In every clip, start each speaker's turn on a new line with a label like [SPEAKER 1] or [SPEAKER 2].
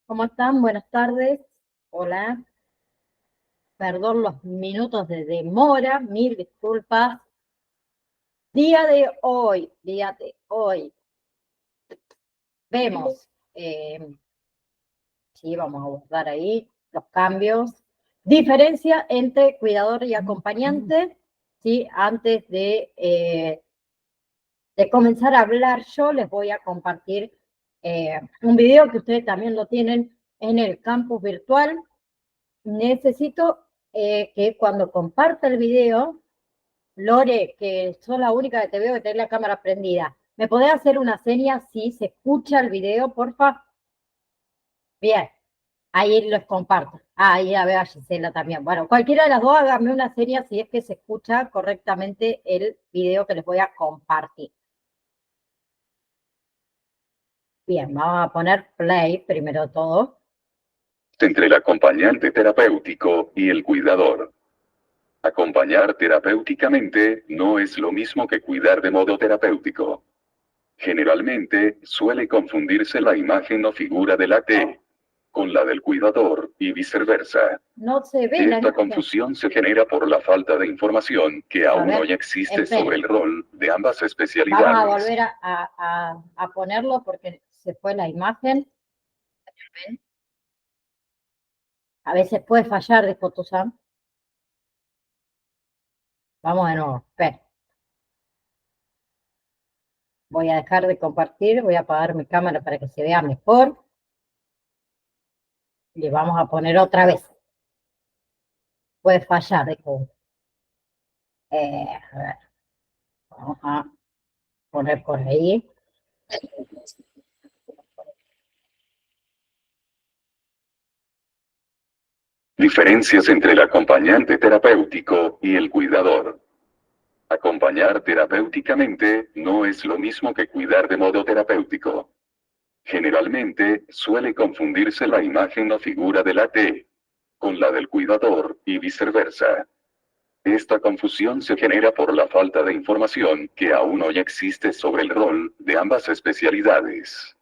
[SPEAKER 1] ¿Cómo están? Buenas tardes. Hola. Perdón los minutos de demora, mil disculpas. Día de hoy, vemos, sí, vamos a abordar ahí los cambios. Diferencia entre cuidador y acompañante, ¿sí? Antes de comenzar a hablar, yo les voy a compartir un video que ustedes también lo tienen en el campus virtual. Necesito que cuando comparta el video, Lore, que sos la única que te veo que tenés la cámara prendida, ¿me podés hacer una seña si se escucha el video, porfa? Bien, ahí los comparto. Ahí la veo a Gisela también. Bueno, cualquiera de las dos hágame una seña si es que se escucha correctamente el video que les voy a compartir. Bien, vamos a poner play primero todo.
[SPEAKER 2] Entre el acompañante terapéutico y el cuidador. Acompañar terapéuticamente no es lo mismo que cuidar de modo terapéutico. Generalmente, suele confundirse la imagen o figura del AT con la del cuidador y viceversa.
[SPEAKER 1] No se ve la
[SPEAKER 2] Esta
[SPEAKER 1] imagen.
[SPEAKER 2] confusión se genera por la falta de información que aún
[SPEAKER 1] ver,
[SPEAKER 2] hoy existe
[SPEAKER 1] espere.
[SPEAKER 2] sobre el rol de ambas especialidades.
[SPEAKER 1] Vamos a volver a ponerlo porque se fue la imagen. A veces puede fallar, dijo Tuzán. Vamos de nuevo, espera. Voy a dejar de compartir, voy a apagar mi cámara para que se vea mejor. Y vamos a poner otra vez. Puede fallar, dijo. A ver. Vamos a poner por ahí.
[SPEAKER 2] Diferencias entre el acompañante terapéutico y el cuidador. Acompañar terapéuticamente no es lo mismo que cuidar de modo terapéutico. Generalmente, suele confundirse la imagen o figura del AT con la del cuidador y viceversa. Esta confusión se genera por la falta de información que aún hoy existe sobre el rol de ambas especialidades.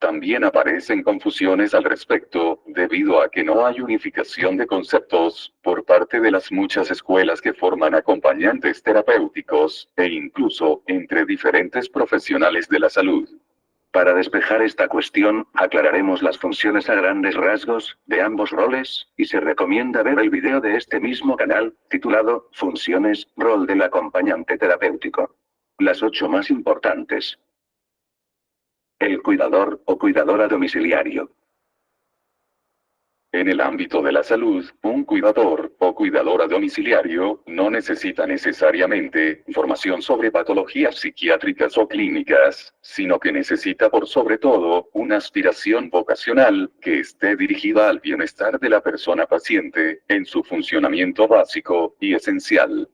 [SPEAKER 2] También aparecen confusiones al respecto, debido a que no hay unificación de conceptos por parte de las muchas escuelas que forman acompañantes terapéuticos, e incluso entre diferentes profesionales de la salud. Para despejar esta cuestión, aclararemos las funciones a grandes rasgos de ambos roles, y se recomienda ver el video de este mismo canal, titulado Funciones, rol del acompañante terapéutico. Las 8 más importantes. El cuidador o cuidadora domiciliario. En el ámbito de la salud, un cuidador o cuidadora domiciliario no necesita necesariamente información sobre patologías psiquiátricas o clínicas, sino que necesita por sobre todo una aspiración vocacional que esté dirigida al bienestar de la persona paciente en su funcionamiento básico y esencial.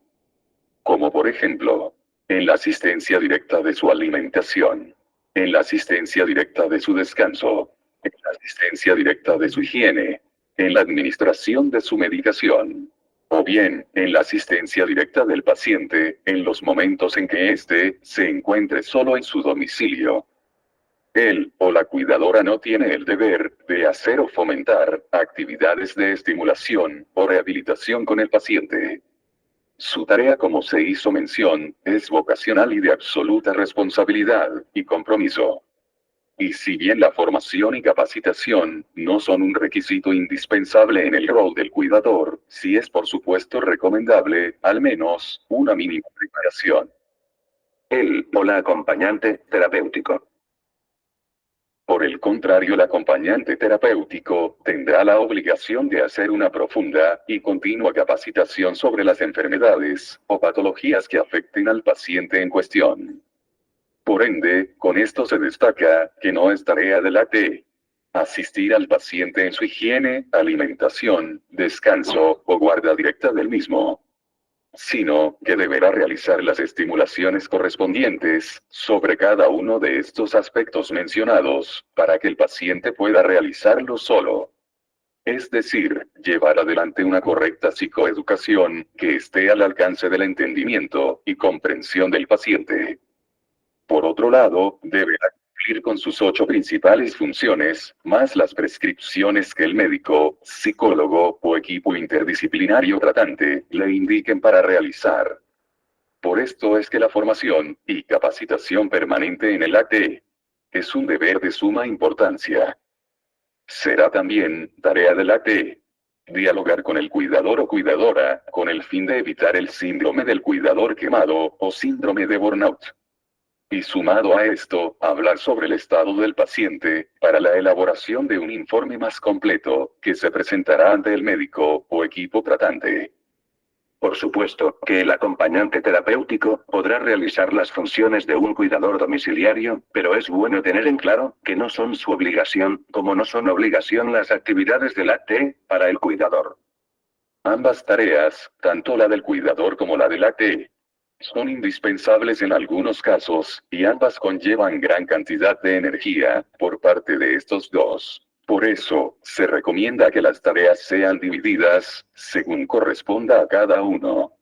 [SPEAKER 2] Como por ejemplo, en la asistencia directa de su alimentación, en la asistencia directa de su descanso, en la asistencia directa de su higiene, en la administración de su medicación, o bien en la asistencia directa del paciente en los momentos en que éste se encuentre solo en su domicilio. Él o la cuidadora no tiene el deber de hacer o fomentar actividades de estimulación o rehabilitación con el paciente. Su tarea, como se hizo mención, es vocacional y de absoluta responsabilidad y compromiso. Y si bien la formación y capacitación no son un requisito indispensable en el rol del cuidador, sí es por supuesto recomendable, al menos, una mínima preparación. El o la acompañante terapéutico. Por el contrario, el acompañante terapéutico tendrá la obligación de hacer una profunda y continua capacitación sobre las enfermedades o patologías que afecten al paciente en cuestión. Por ende, con esto se destaca que no es tarea del AT asistir al paciente en su higiene, alimentación, descanso o guarda directa del mismo, sino que deberá realizar las estimulaciones correspondientes sobre cada uno de estos aspectos mencionados, para que el paciente pueda realizarlo solo. Es decir, llevar adelante una correcta psicoeducación que esté al alcance del entendimiento y comprensión del paciente. Por otro lado, deberá cumplir con sus 8 principales funciones, más las prescripciones que el médico, psicólogo o equipo interdisciplinario tratante le indiquen para realizar. Por esto es que la formación y capacitación permanente en el AT es un deber de suma importancia. Será también tarea del AT dialogar con el cuidador o cuidadora, con el fin de evitar el síndrome del cuidador quemado o síndrome de burnout. Y sumado a esto, hablar sobre el estado del paciente, para la elaboración de un informe más completo, que se presentará ante el médico o equipo tratante. Por supuesto, que el acompañante terapéutico podrá realizar las funciones de un cuidador domiciliario, pero es bueno tener en claro que no son su obligación, como no son obligación las actividades del AT para el cuidador. Ambas tareas, tanto la del cuidador como la del AT, son indispensables en algunos casos, y ambas conllevan gran cantidad de energía por parte de estos dos. Por eso, se recomienda que las tareas sean divididas, según corresponda a cada uno.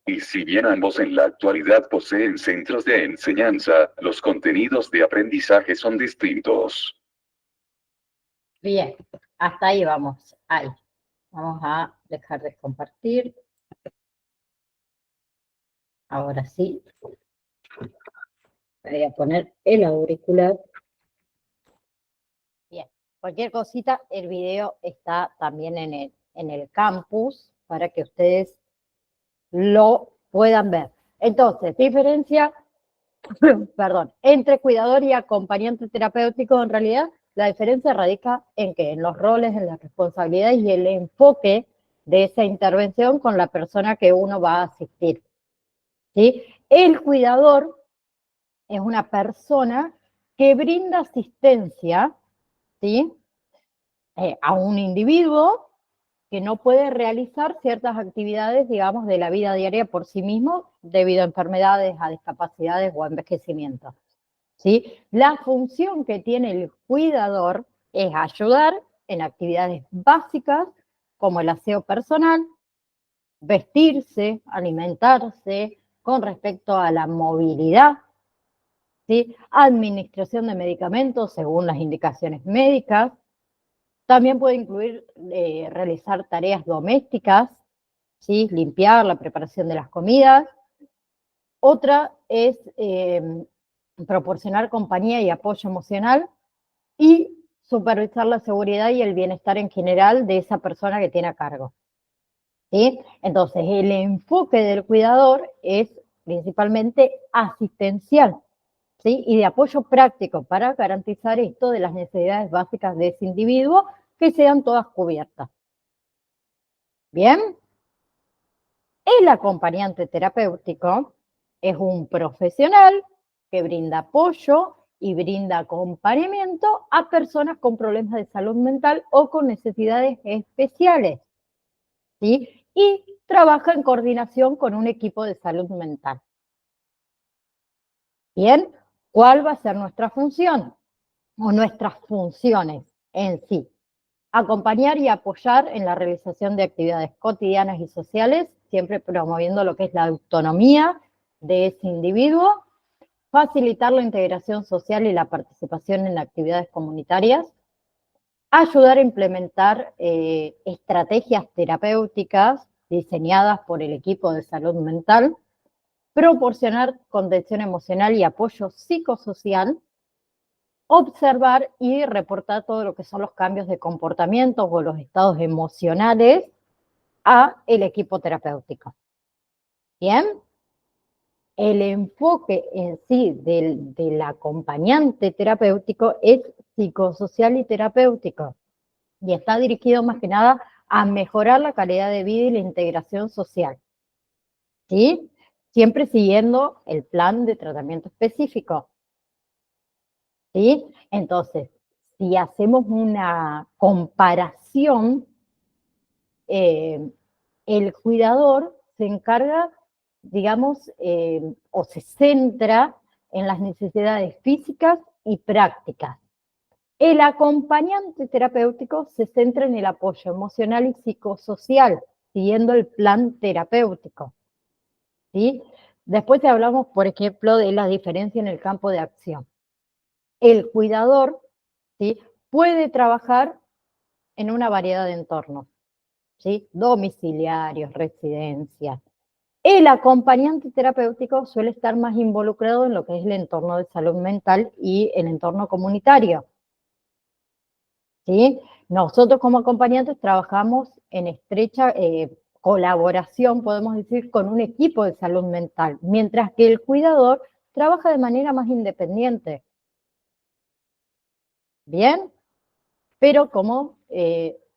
[SPEAKER 2] Y si bien ambos en la actualidad poseen centros de enseñanza, los contenidos de aprendizaje son distintos.
[SPEAKER 1] Bien, hasta ahí vamos. Ahí. Vamos a dejar de compartir. Ahora sí. Voy a poner el auricular. Bien, cualquier cosita, el video está también en el campus para que ustedes lo puedan ver. Entonces, diferencia, perdón, entre cuidador y acompañante terapéutico, en realidad la diferencia radica en que en los roles, en las responsabilidades y el enfoque de esa intervención con la persona que uno va a asistir. ¿Sí? El cuidador es una persona que brinda asistencia, ¿sí? A un individuo que no puede realizar ciertas actividades, digamos, de la vida diaria por sí mismo, debido a enfermedades, a discapacidades o a envejecimiento. ¿Sí? La función que tiene el cuidador es ayudar en actividades básicas como el aseo personal, vestirse, alimentarse, con respecto a la movilidad, ¿sí? Administración de medicamentos según las indicaciones médicas. También puede incluir realizar tareas domésticas, ¿sí? Limpiar, la preparación de las comidas. Otra es proporcionar compañía y apoyo emocional y supervisar la seguridad y el bienestar en general de esa persona que tiene a cargo. ¿Sí? Entonces, el enfoque del cuidador es principalmente asistencial, ¿sí? Y de apoyo práctico para garantizar esto de las necesidades básicas de ese individuo, que sean todas cubiertas. Bien, el acompañante terapéutico es un profesional que brinda apoyo y brinda acompañamiento a personas con problemas de salud mental o con necesidades especiales, ¿sí? Y trabaja en coordinación con un equipo de salud mental. Bien, ¿cuál va a ser nuestra función o nuestras funciones en sí? Acompañar y apoyar en la realización de actividades cotidianas y sociales, siempre promoviendo lo que es la autonomía de ese individuo, facilitar la integración social y la participación en actividades comunitarias, ayudar a implementar estrategias terapéuticas diseñadas por el equipo de salud mental, proporcionar contención emocional y apoyo psicosocial, observar y reportar todo lo que son los cambios de comportamiento o los estados emocionales a el equipo terapéutico. Bien, el enfoque en sí del acompañante terapéutico es psicosocial y terapéutico y está dirigido más que nada a mejorar la calidad de vida y la integración social, ¿sí? Siempre siguiendo el plan de tratamiento específico, ¿sí? Entonces, si hacemos una comparación, el cuidador se encarga, digamos, o se centra en las necesidades físicas y prácticas. El acompañante terapéutico se centra en el apoyo emocional y psicosocial, siguiendo el plan terapéutico, ¿sí? Después hablamos, por ejemplo, de la diferencia en el campo de acción. el cuidador, ¿sí?, puede trabajar en una variedad de entornos, ¿sí?, domiciliarios, residencias. El acompañante terapéutico suele estar más involucrado en lo que es el entorno de salud mental y el entorno comunitario, ¿sí? Nosotros como acompañantes trabajamos en estrecha colaboración, podemos decir, con un equipo de salud mental, mientras que el cuidador trabaja de manera más independiente. ¿Bien? Pero como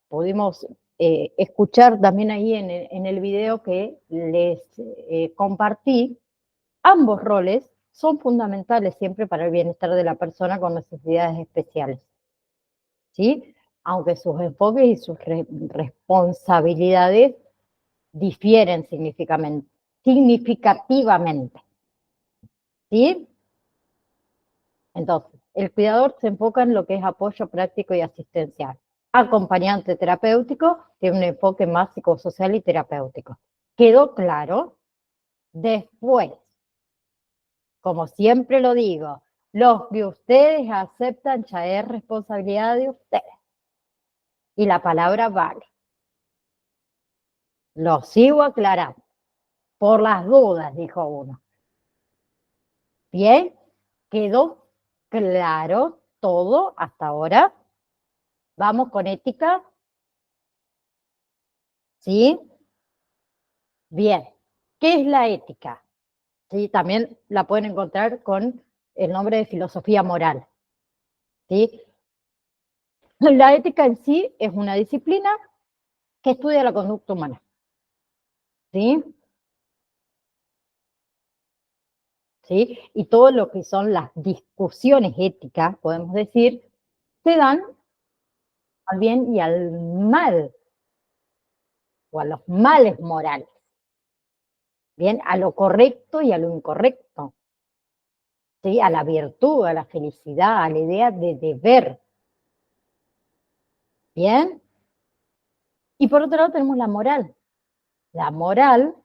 [SPEAKER 1] pudimos escuchar también ahí en el video que les compartí, ambos roles son fundamentales siempre para el bienestar de la persona con necesidades especiales, ¿sí? Aunque sus enfoques y sus responsabilidades difieren significativamente, ¿sí? Entonces, el cuidador se enfoca en lo que es apoyo práctico y asistencial. Acompañante terapéutico tiene un enfoque más psicosocial y terapéutico. ¿Quedó claro? Después, como siempre lo digo, los que ustedes aceptan ya es responsabilidad de ustedes. Y la palabra vale. Lo sigo aclarando. Por las dudas, dijo uno. Bien, quedó claro todo hasta ahora. Vamos con ética. ¿Sí? Bien. ¿Qué es la ética? ¿Sí? También la pueden encontrar con el nombre de filosofía moral. ¿Sí? La ética en sí es una disciplina que estudia la conducta humana. ¿Sí? ¿Sí? Y todo lo que son las discusiones éticas, podemos decir, se dan al bien y al mal, o a los males morales. Bien, a lo correcto y a lo incorrecto. ¿Sí? A la virtud, a la felicidad, a la idea de deber. Bien. Y por otro lado tenemos la moral. La moral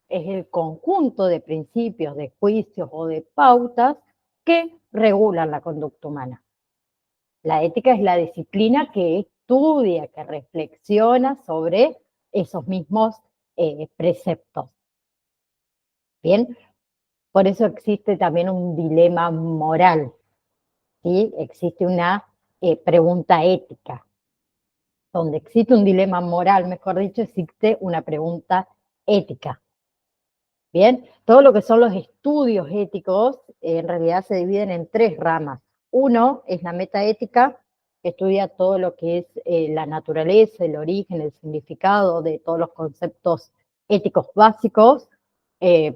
[SPEAKER 1] es el conjunto de principios, de juicios o de pautas que regulan la conducta humana. La ética es la disciplina que estudia, que reflexiona sobre esos mismos preceptos. Bien, por eso existe también un dilema moral, ¿sí? Existe una pregunta ética. Donde existe un dilema moral, mejor dicho, existe una pregunta ética. Bien, todo lo que son los estudios éticos en realidad se dividen en tres ramas. Uno es la metaética, que estudia todo lo que es la naturaleza, el origen, el significado de todos los conceptos éticos básicos.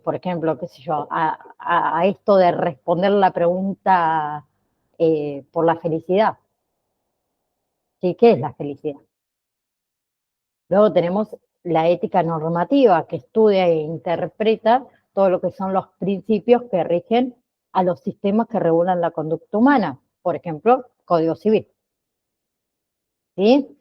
[SPEAKER 1] Por ejemplo, qué sé yo, a esto de responder la pregunta por la felicidad. ¿Sí? ¿Qué es la felicidad? Luego tenemos la ética normativa, que estudia e interpreta todo lo que son los principios que rigen a los sistemas que regulan la conducta humana, por ejemplo, Código Civil. ¿Sí?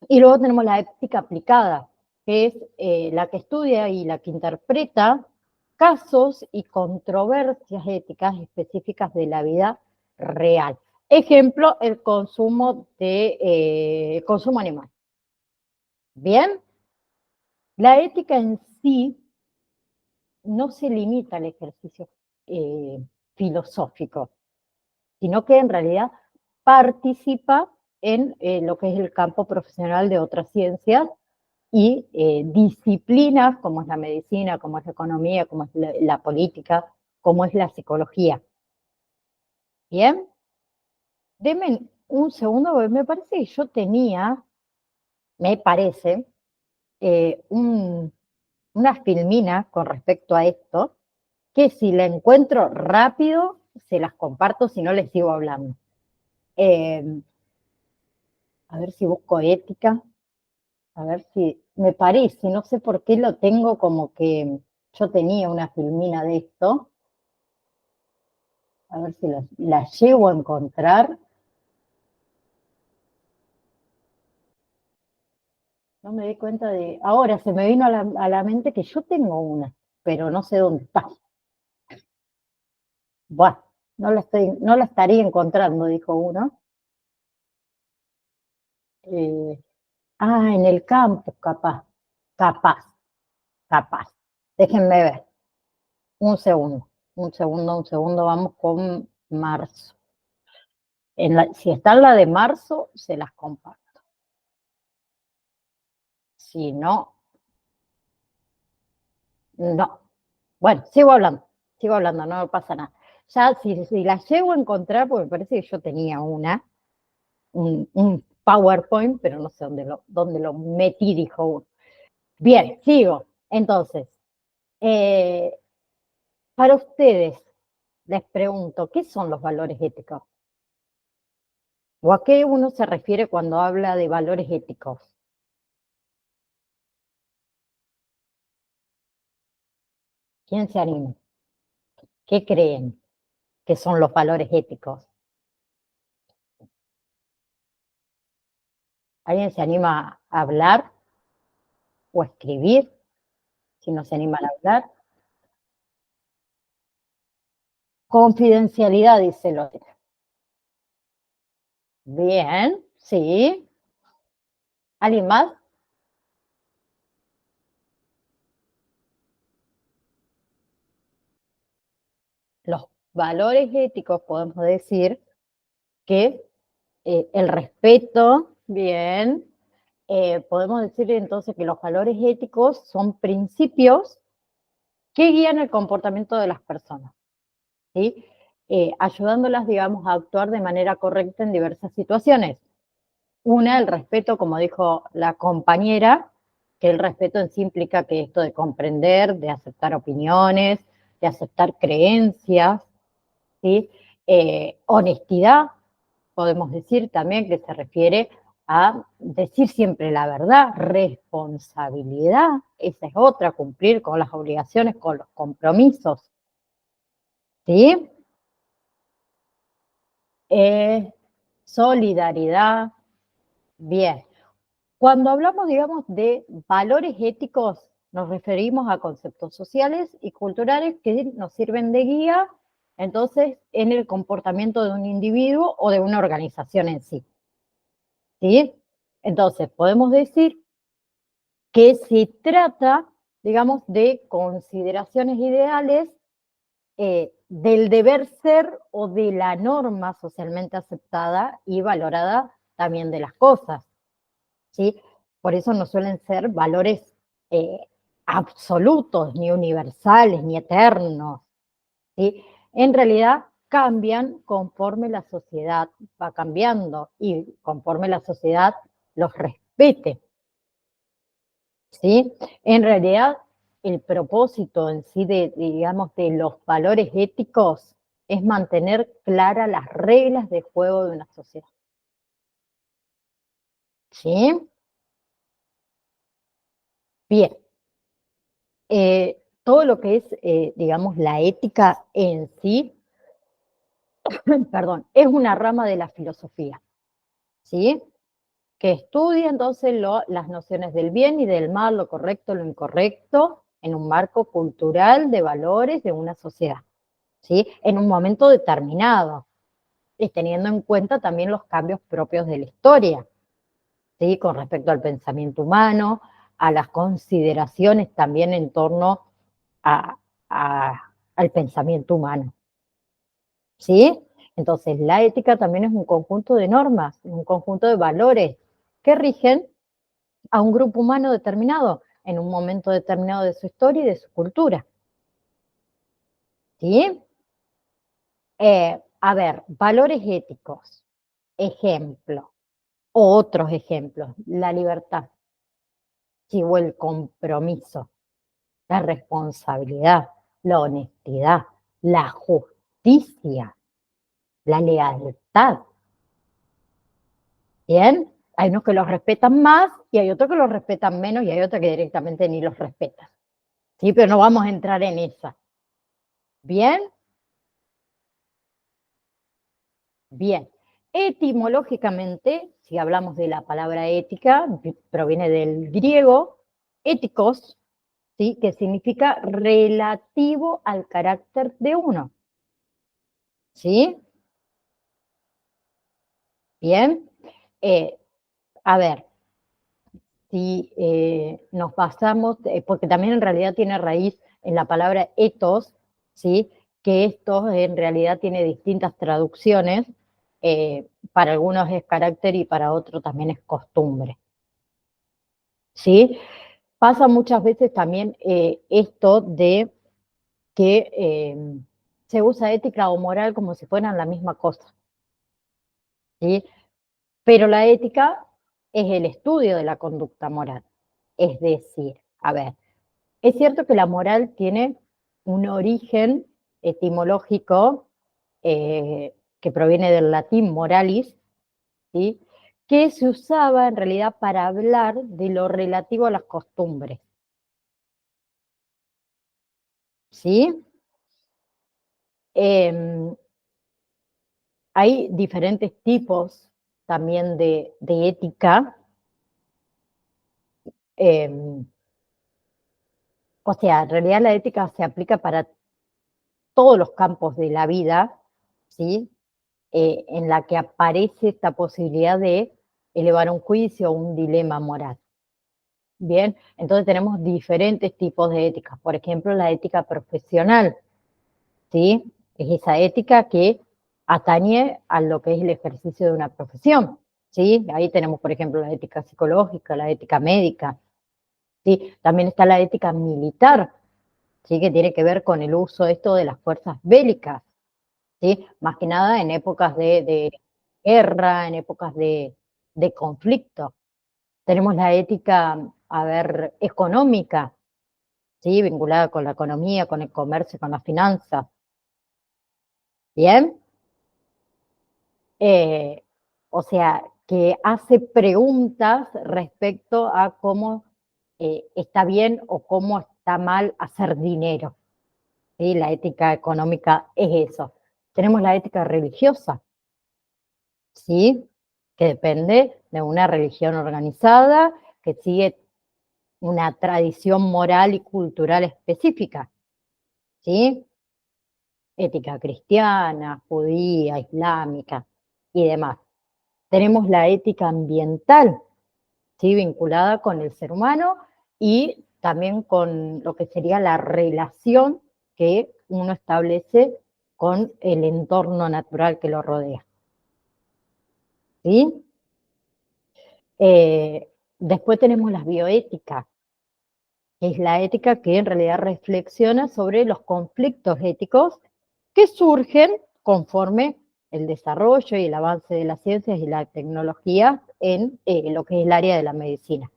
[SPEAKER 1] Y luego tenemos la ética aplicada, que es la que estudia y la que interpreta casos y controversias éticas específicas de la vida real. Ejemplo, el consumo consumo animal. ¿Bien? La ética en sí no se limita al ejercicio eh, filosófico, sino que en realidad participa en lo que es el campo profesional de otras ciencias y disciplinas como es la medicina, como es la economía, como es la política, como es la psicología. ¿Bien? Denme un segundo, porque me parece que yo tenía, me parece, una filmina con respecto a esto, que si la encuentro rápido, se las comparto, si no les sigo hablando. A ver si busco ética, a ver si me parece, no sé por qué lo tengo como que yo tenía una filmina de esto, a ver si la llego a encontrar. No me di cuenta de, ahora se me vino a la mente que yo tengo una, pero no sé dónde está. Bueno. No la estaría encontrando, dijo uno. En el campo, capaz, capaz. Déjenme ver. Un segundo, vamos con marzo. Si está en la de marzo, se las comparto. Si no, no. Bueno, sigo hablando, no pasa nada. Ya, si las llego a encontrar, porque me parece que yo tenía un PowerPoint, pero no sé dónde lo metí, dijo uno. Bien, sigo. Entonces, para ustedes, les pregunto, ¿qué son los valores éticos? ¿O a qué uno se refiere cuando habla de valores éticos? ¿Quién se anima? ¿Qué creen que son los valores éticos? ¿Alguien se anima a hablar o a escribir? Si no se animan a hablar. Confidencialidad, dice Lorena. Bien, sí. ¿Alguien más? Los valores éticos podemos decir que el respeto, bien, podemos decir entonces que los valores éticos son principios que guían el comportamiento de las personas, ¿sí? Ayudándolas, digamos, a actuar de manera correcta en diversas situaciones. Una, el respeto, como dijo la compañera, que el respeto en sí implica que esto de comprender, de aceptar opiniones, de aceptar creencias, ¿sí? Honestidad, podemos decir también que se refiere a decir siempre la verdad, responsabilidad, esa es otra, cumplir con las obligaciones, con los compromisos, ¿sí? Solidaridad, bien. Cuando hablamos, digamos, de valores éticos, nos referimos a conceptos sociales y culturales que nos sirven de guía, entonces, en el comportamiento de un individuo o de una organización en sí. ¿Sí? Entonces, podemos decir que se trata, digamos, de consideraciones ideales del deber ser o de la norma socialmente aceptada y valorada también de las cosas, ¿sí? Por eso no suelen ser valores eh, absolutos, ni universales, ni eternos, ¿sí? En realidad cambian conforme la sociedad va cambiando y conforme la sociedad los respete, ¿sí? En realidad, el propósito en sí digamos, de los valores éticos es mantener claras las reglas de juego de una sociedad, ¿sí? Bien, todo lo que es, digamos, la ética en sí, perdón, es una rama de la filosofía, ¿sí? Que estudia entonces las nociones del bien y del mal, lo correcto, lo incorrecto, en un marco cultural de valores de una sociedad, ¿sí? En un momento determinado, y teniendo en cuenta también los cambios propios de la historia, ¿sí? Con respecto al pensamiento humano, a las consideraciones también en torno a, al pensamiento humano, ¿sí? Entonces, la ética también es un conjunto de normas, un conjunto de valores que rigen a un grupo humano determinado, en un momento determinado de su historia y de su cultura, ¿sí? A ver, valores éticos, ejemplo, o otros ejemplos, la libertad, ¿sí? O el compromiso, la responsabilidad, la honestidad, la justicia, la lealtad. ¿Bien? Hay unos que los respetan más y hay otros que los respetan menos y hay otros que directamente ni los respetan. ¿Sí? Pero no vamos a entrar en esa. ¿Bien? Bien. Etimológicamente, si hablamos de la palabra ética, proviene del griego éticos, ¿sí? Que significa relativo al carácter de uno. ¿Sí? Bien. A ver, si nos basamos, porque también en realidad tiene raíz en la palabra ethos, ¿sí? Que esto en realidad tiene distintas traducciones, para algunos es carácter y para otros también es costumbre, ¿sí? Pasa muchas veces también esto de que se usa ética o moral como si fueran la misma cosa, ¿sí? Pero la ética es el estudio de la conducta moral. Es decir, a ver, es cierto que la moral tiene un origen etimológico que proviene del latín moralis, ¿sí? Que se usaba en realidad para hablar de lo relativo a las costumbres, ¿sí? Eh, Hay diferentes tipos también de ética. eh, o sea, en realidad la ética se aplica para todos los campos de la vida, ¿sí? En la que aparece esta posibilidad de elevar un juicio o un dilema moral. Bien, entonces tenemos diferentes tipos de ética. Por ejemplo, la ética profesional, ¿sí? Es esa ética que atañe a lo que es el ejercicio de una profesión, ¿sí? Ahí tenemos, por ejemplo, la ética psicológica, la ética médica, ¿sí? También está la ética militar, ¿sí? Que tiene que ver con el uso esto de las fuerzas bélicas, ¿sí? Más que nada en épocas de guerra, en épocas de conflicto. Tenemos la ética, a ver, económica, ¿sí? Vinculada con la economía, con el comercio, con las finanzas. ¿Bien? Eh, o sea, que hace preguntas respecto a cómo está bien o cómo está mal hacer dinero. ¿Sí? La ética económica es eso. Tenemos la ética religiosa, ¿sí? Que depende de una religión organizada que sigue una tradición moral y cultural específica, ¿sí? Ética cristiana, judía, islámica y demás. Tenemos la ética ambiental, ¿sí? Vinculada con el ser humano y también con lo que sería la relación que uno establece con el entorno natural que lo rodea, ¿sí? Después tenemos la bioética, que es la ética que en realidad reflexiona sobre los conflictos éticos que surgen conforme el desarrollo y el avance de las ciencias y la tecnología en lo que es el área de la medicina,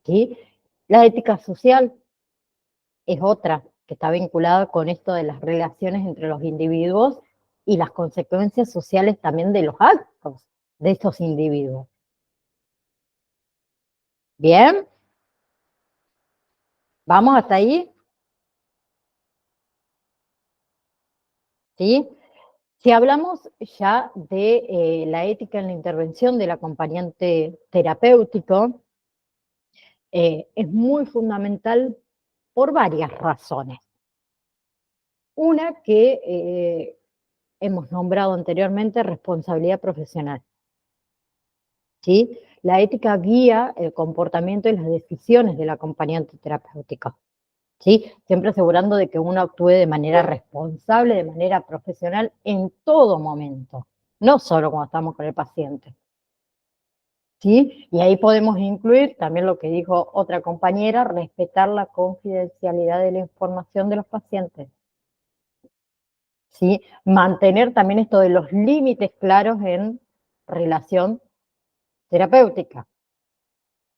[SPEAKER 1] ¿sí? La ética social es otra que está vinculada con esto de las relaciones entre los individuos y las consecuencias sociales también de los actos de estos individuos. Bien, ¿vamos hasta ahí? ¿Sí? Si hablamos ya de la ética en la intervención del acompañante terapéutico, es muy fundamental por varias razones. Una que hemos nombrado anteriormente, responsabilidad profesional, ¿sí? La ética guía el comportamiento y las decisiones del acompañante terapéutico, ¿sí? Siempre asegurando de que uno actúe de manera responsable, de manera profesional en todo momento, no solo cuando estamos con el paciente, ¿sí? Y ahí podemos incluir también lo que dijo otra compañera, respetar la confidencialidad de la información de los pacientes, ¿sí? Mantener también esto de los límites claros en relación terapéutica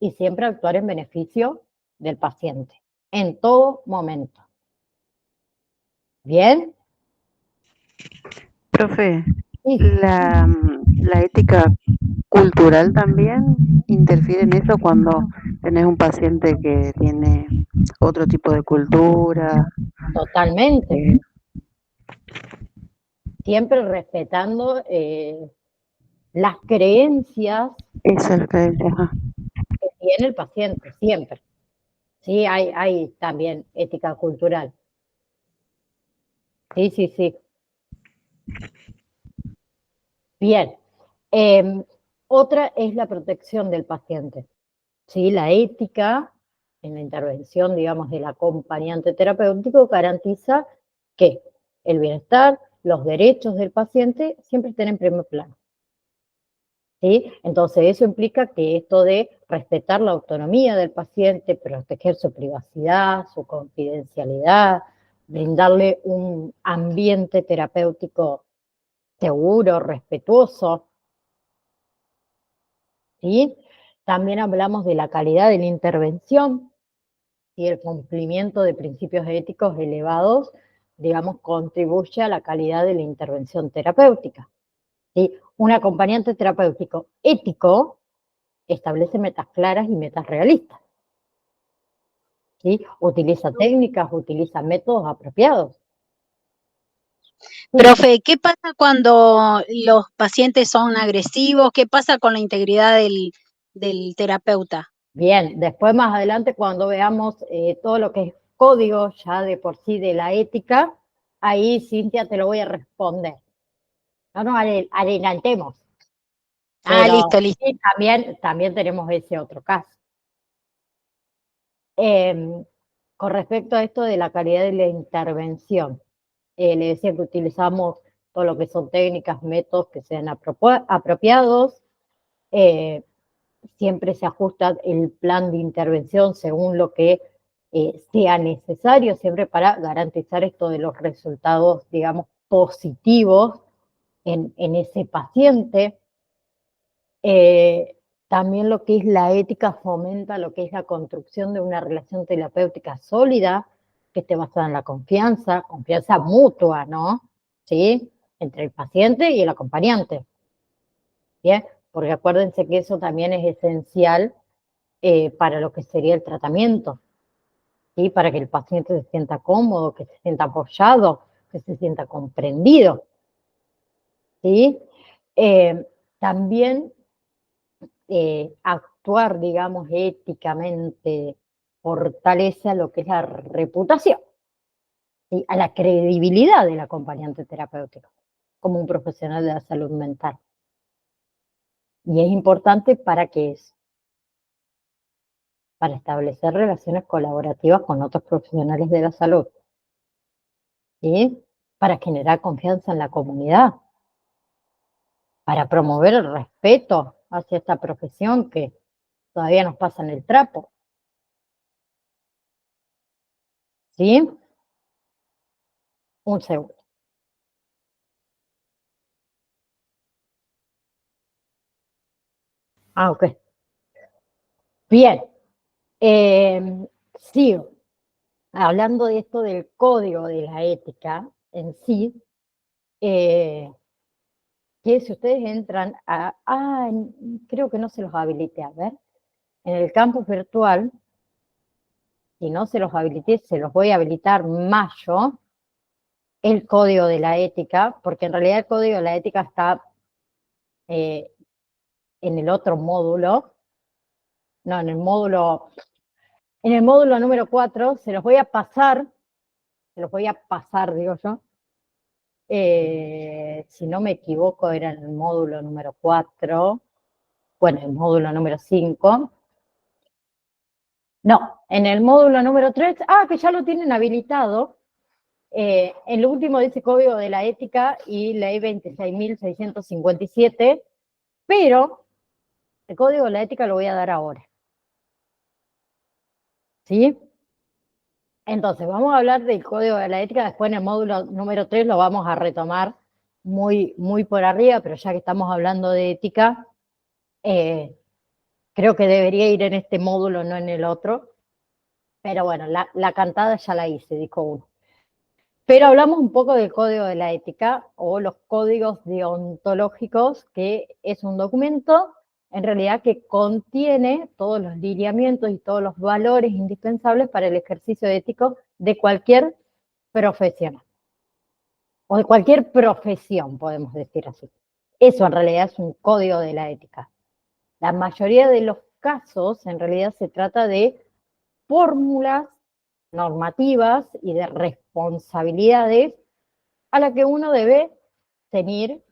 [SPEAKER 1] y siempre actuar en beneficio del paciente, en todo momento. ¿Bien?
[SPEAKER 3] Profe,
[SPEAKER 1] Sí.
[SPEAKER 3] la ética cultural también interfiere en eso cuando tenés un paciente que tiene otro tipo de cultura.
[SPEAKER 1] Totalmente.
[SPEAKER 3] eh,
[SPEAKER 1] Siempre respetando las creencias
[SPEAKER 3] Esa es lo que decía, ajá.
[SPEAKER 1] que tiene el paciente, siempre. Sí, hay también ética cultural. Sí, sí, sí. Bien. Otra es la protección del paciente. ¿Sí? La ética en la intervención, digamos, del acompañante terapéutico garantiza que el bienestar, los derechos del paciente siempre estén en primer plano. ¿Sí? Entonces, eso implica que esto de respetar la autonomía del paciente, proteger su privacidad, su confidencialidad, brindarle un ambiente terapéutico seguro, respetuoso, ¿sí? También hablamos de la calidad de la intervención y el cumplimiento de principios éticos elevados, digamos, contribuye a la calidad de la intervención terapéutica. ¿Sí? Un acompañante terapéutico ético establece metas claras y metas realistas. ¿Sí? Utiliza técnicas, utiliza métodos apropiados.
[SPEAKER 4] Profe, ¿qué pasa cuando los pacientes son agresivos? ¿Qué pasa con la integridad del terapeuta?
[SPEAKER 1] Bien, después más adelante cuando veamos todo lo que es código ya de por sí de la ética, ahí Cintia te lo voy a responder. No nos adelantemos. Pero
[SPEAKER 4] Listo, listo.
[SPEAKER 1] sí, también tenemos ese otro caso. Con respecto a esto de la calidad de la intervención, le decía que utilizamos todo lo que son técnicas, métodos que sean apropiados, siempre se ajusta el plan de intervención según lo que sea necesario, siempre para garantizar esto de los resultados, digamos, positivos en ese paciente. También lo que es la ética fomenta lo que es la construcción de una relación terapéutica sólida, que esté basada en la confianza mutua, ¿no? ¿Sí? Entre el paciente y el acompañante. ¿Bien? Porque acuérdense que eso también es esencial para lo que sería el tratamiento, ¿sí? Para que el paciente se sienta cómodo, que se sienta apoyado, que se sienta comprendido, ¿sí? También actuar, digamos, éticamente fortalece lo que es la reputación, ¿sí? A la credibilidad del acompañante terapéutico como un profesional de la salud mental. Y es importante para qué es, para establecer relaciones colaborativas con otros profesionales de la salud, ¿sí? Para generar confianza en la comunidad, para promover el respeto hacia esta profesión que todavía nos pasa en el trapo, ¿sí? Un segundo. Ok. Bien. Sigo. Hablando de esto del código de la ética en sí, que si ustedes entran creo que no se los habilité, a ver, en el campus virtual, si no se los habilité, se los voy a habilitar mayo, el código de la ética, porque en realidad el código de la ética está en el otro módulo, no, en el módulo número 4, se los voy a pasar, digo yo, si no me equivoco era en el módulo número 4, bueno, el módulo número 5, no, en el módulo número 3, que ya lo tienen habilitado, en lo último dice código de la ética y ley 26.657, pero el código de la ética lo voy a dar ahora, ¿sí? Entonces, vamos a hablar del código de la ética, después en el módulo número 3 lo vamos a retomar muy, muy por arriba, pero ya que estamos hablando de ética, creo que debería ir en este módulo, no en el otro, pero bueno, la cantada ya la hice, dijo uno. Pero hablamos un poco del código de la ética o los códigos deontológicos, que es un documento en realidad que contiene todos los lineamientos y todos los valores indispensables para el ejercicio ético de cualquier profesional o de cualquier profesión, podemos decir así. Eso en realidad es un código de la ética. La mayoría de los casos en realidad se trata de fórmulas normativas y de responsabilidades a las que uno debe ceñir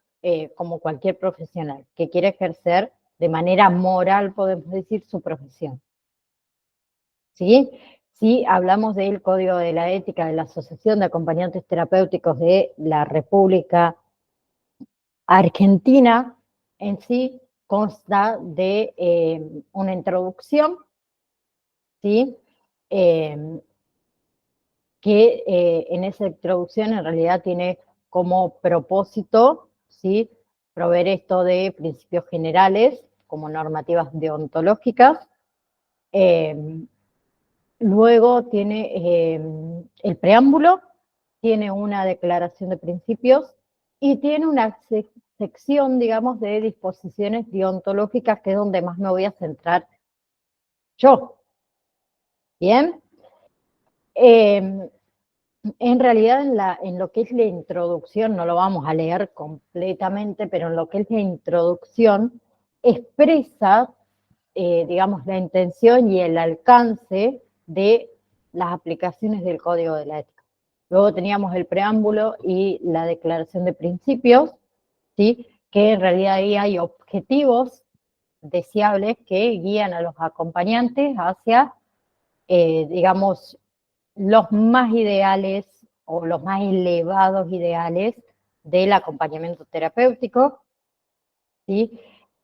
[SPEAKER 1] como cualquier profesional que quiere ejercer de manera moral, podemos decir, su profesión. ¿Sí? Si hablamos del Código de la Ética de la Asociación de Acompañantes Terapéuticos de la República Argentina, en sí consta de una introducción, ¿sí? Que en esa introducción en realidad tiene como propósito, ¿sí?, proveer esto de principios generales como normativas deontológicas. Luego tiene el preámbulo, tiene una declaración de principios y tiene una sección, digamos, de disposiciones deontológicas, que es donde más me voy a centrar yo. ¿Bien? En realidad, en lo que es la introducción, no lo vamos a leer completamente, pero en lo que es la introducción, expresa, digamos, la intención y el alcance de las aplicaciones del Código de la Ética. Luego teníamos el preámbulo y la declaración de principios, ¿sí?, que en realidad ahí hay objetivos deseables que guían a los acompañantes hacia, digamos, los más ideales o los más elevados ideales del acompañamiento terapéutico, ¿sí?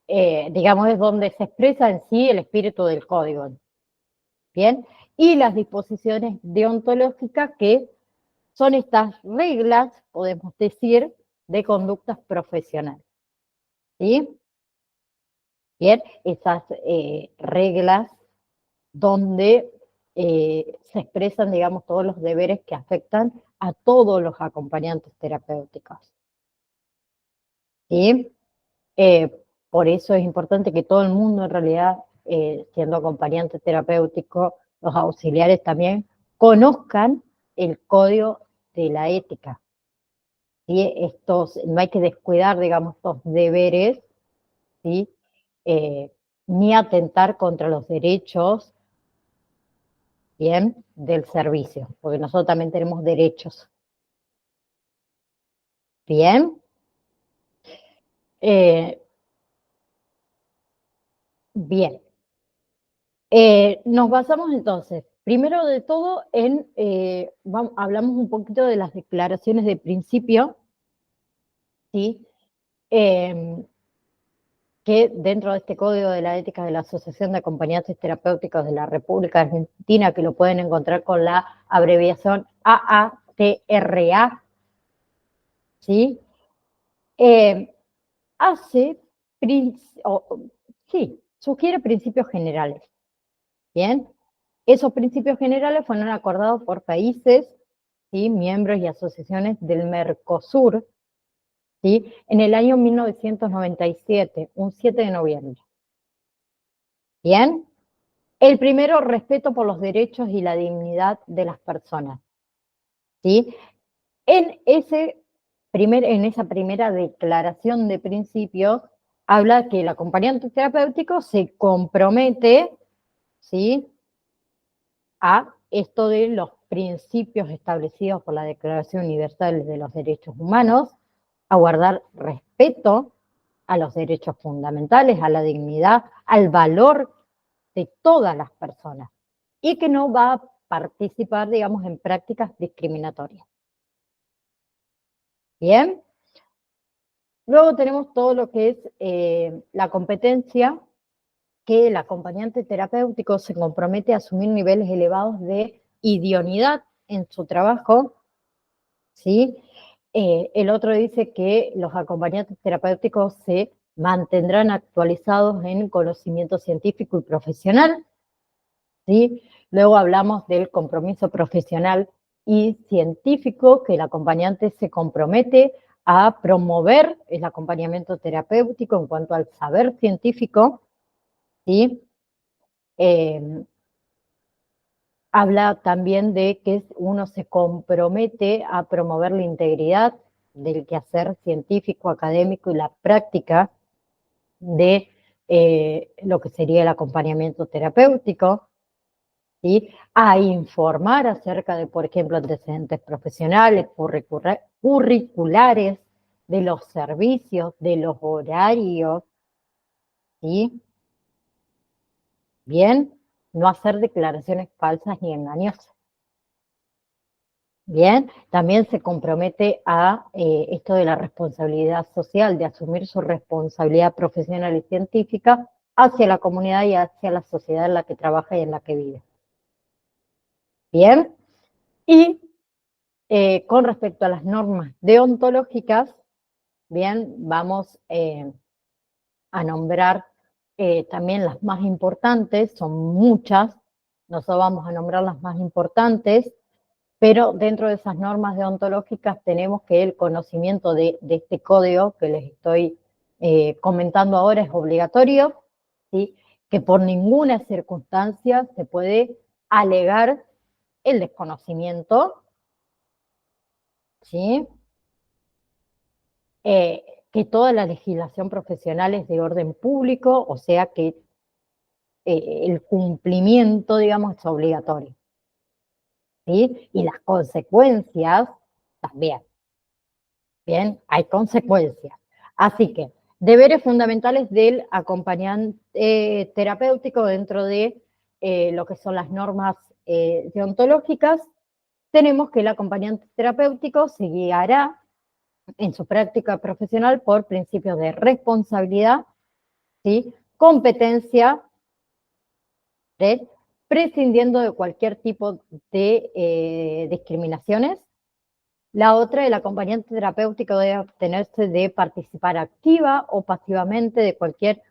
[SPEAKER 1] Digamos, es donde se expresa en sí el espíritu del código. ¿Bien? Y las disposiciones deontológicas, que son estas reglas, podemos decir, de conductas profesionales. ¿Sí? Bien, esas reglas donde se expresan, digamos, todos los deberes que afectan a todos los acompañantes terapéuticos. ¿Sí? Por eso es importante que todo el mundo, en realidad, siendo acompañante terapéutico, los auxiliares también, conozcan el código de la ética. ¿Sí? No hay que descuidar, digamos, estos deberes, ¿sí? Ni atentar contra los derechos, bien, del servicio, porque nosotros también tenemos derechos. Bien. Bien. Nos basamos entonces, primero de todo, hablamos un poquito de las declaraciones de principio, ¿sí? Que dentro de este Código de la Ética de la Asociación de Acompañantes Terapéuticos de la República Argentina, que lo pueden encontrar con la abreviación AATRA, ¿sí? Sugiere principios generales. Bien, esos principios generales fueron acordados por países, ¿sí?, miembros y asociaciones del Mercosur, ¿sí?, en el año 1997, un 7 de noviembre. Bien, el primero, respeto por los derechos y la dignidad de las personas, ¿sí? En esa primera declaración de principios, habla que el acompañante terapéutico se compromete, ¿sí?, a esto de los principios establecidos por la Declaración Universal de los Derechos Humanos, a guardar respeto a los derechos fundamentales, a la dignidad, al valor de todas las personas, y que no va a participar, digamos, en prácticas discriminatorias. Bien. Luego tenemos todo lo que es la competencia, que el acompañante terapéutico se compromete a asumir niveles elevados de idoneidad en su trabajo, ¿sí? El otro dice que los acompañantes terapéuticos se mantendrán actualizados en conocimiento científico y profesional, ¿sí? Luego hablamos del compromiso profesional y científico, que el acompañante se compromete a promover el acompañamiento terapéutico en cuanto al saber científico, ¿sí? Habla también de que uno se compromete a promover la integridad del quehacer científico, académico y la práctica de lo que sería el acompañamiento terapéutico, ¿sí? A informar acerca de, por ejemplo, antecedentes profesionales, curriculares, de los servicios, de los horarios, ¿sí? Bien, no hacer declaraciones falsas ni engañosas. Bien, también se compromete a esto de la responsabilidad social, de asumir su responsabilidad profesional y científica hacia la comunidad y hacia la sociedad en la que trabaja y en la que vive. Bien, y con respecto a las normas deontológicas, bien, vamos a nombrar también las más importantes, son muchas, nosotros vamos a nombrar las más importantes, pero dentro de esas normas deontológicas tenemos que el conocimiento de este código que les estoy comentando ahora es obligatorio, ¿sí? Que por ninguna circunstancia se puede alegar el desconocimiento, ¿sí? Que toda la legislación profesional es de orden público, o sea que el cumplimiento, digamos, es obligatorio, ¿sí? Y las consecuencias también. Bien, hay consecuencias. Así que, deberes fundamentales del acompañante terapéutico dentro de lo que son las normas deontológicas, tenemos que el acompañante terapéutico se guiará en su práctica profesional por principios de responsabilidad, ¿sí? Competencia, ¿sí? Prescindiendo de cualquier tipo de discriminaciones. La otra, el acompañante terapéutico debe abstenerse de participar activa o pasivamente de cualquier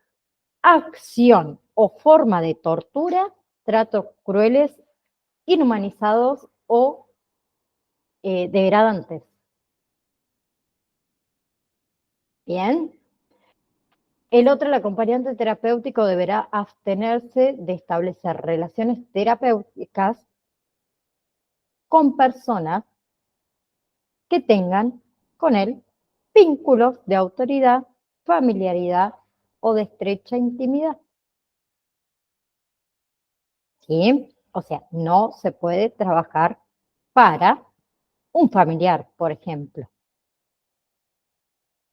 [SPEAKER 1] acción o forma de tortura, tratos crueles, inhumanizados o degradantes. Bien. El otro, el acompañante terapéutico deberá abstenerse de establecer relaciones terapéuticas con personas que tengan con él vínculos de autoridad, familiaridad o de estrecha intimidad. ¿Sí? O sea, no se puede trabajar para un familiar, por ejemplo.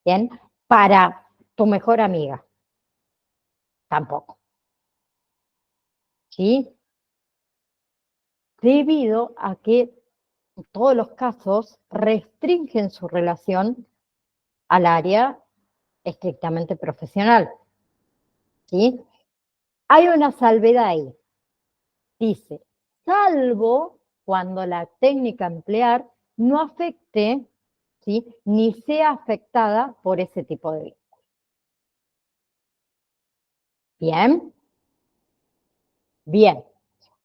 [SPEAKER 1] ¿Bien? Para tu mejor amiga, tampoco. ¿Sí? Debido a que en todos los casos restringen su relación al área estrictamente profesional. ¿Sí? Hay una salvedad ahí. Dice, salvo cuando la técnica a emplear no afecte, ¿sí? Ni sea afectada por ese tipo de vínculo. Bien, bien.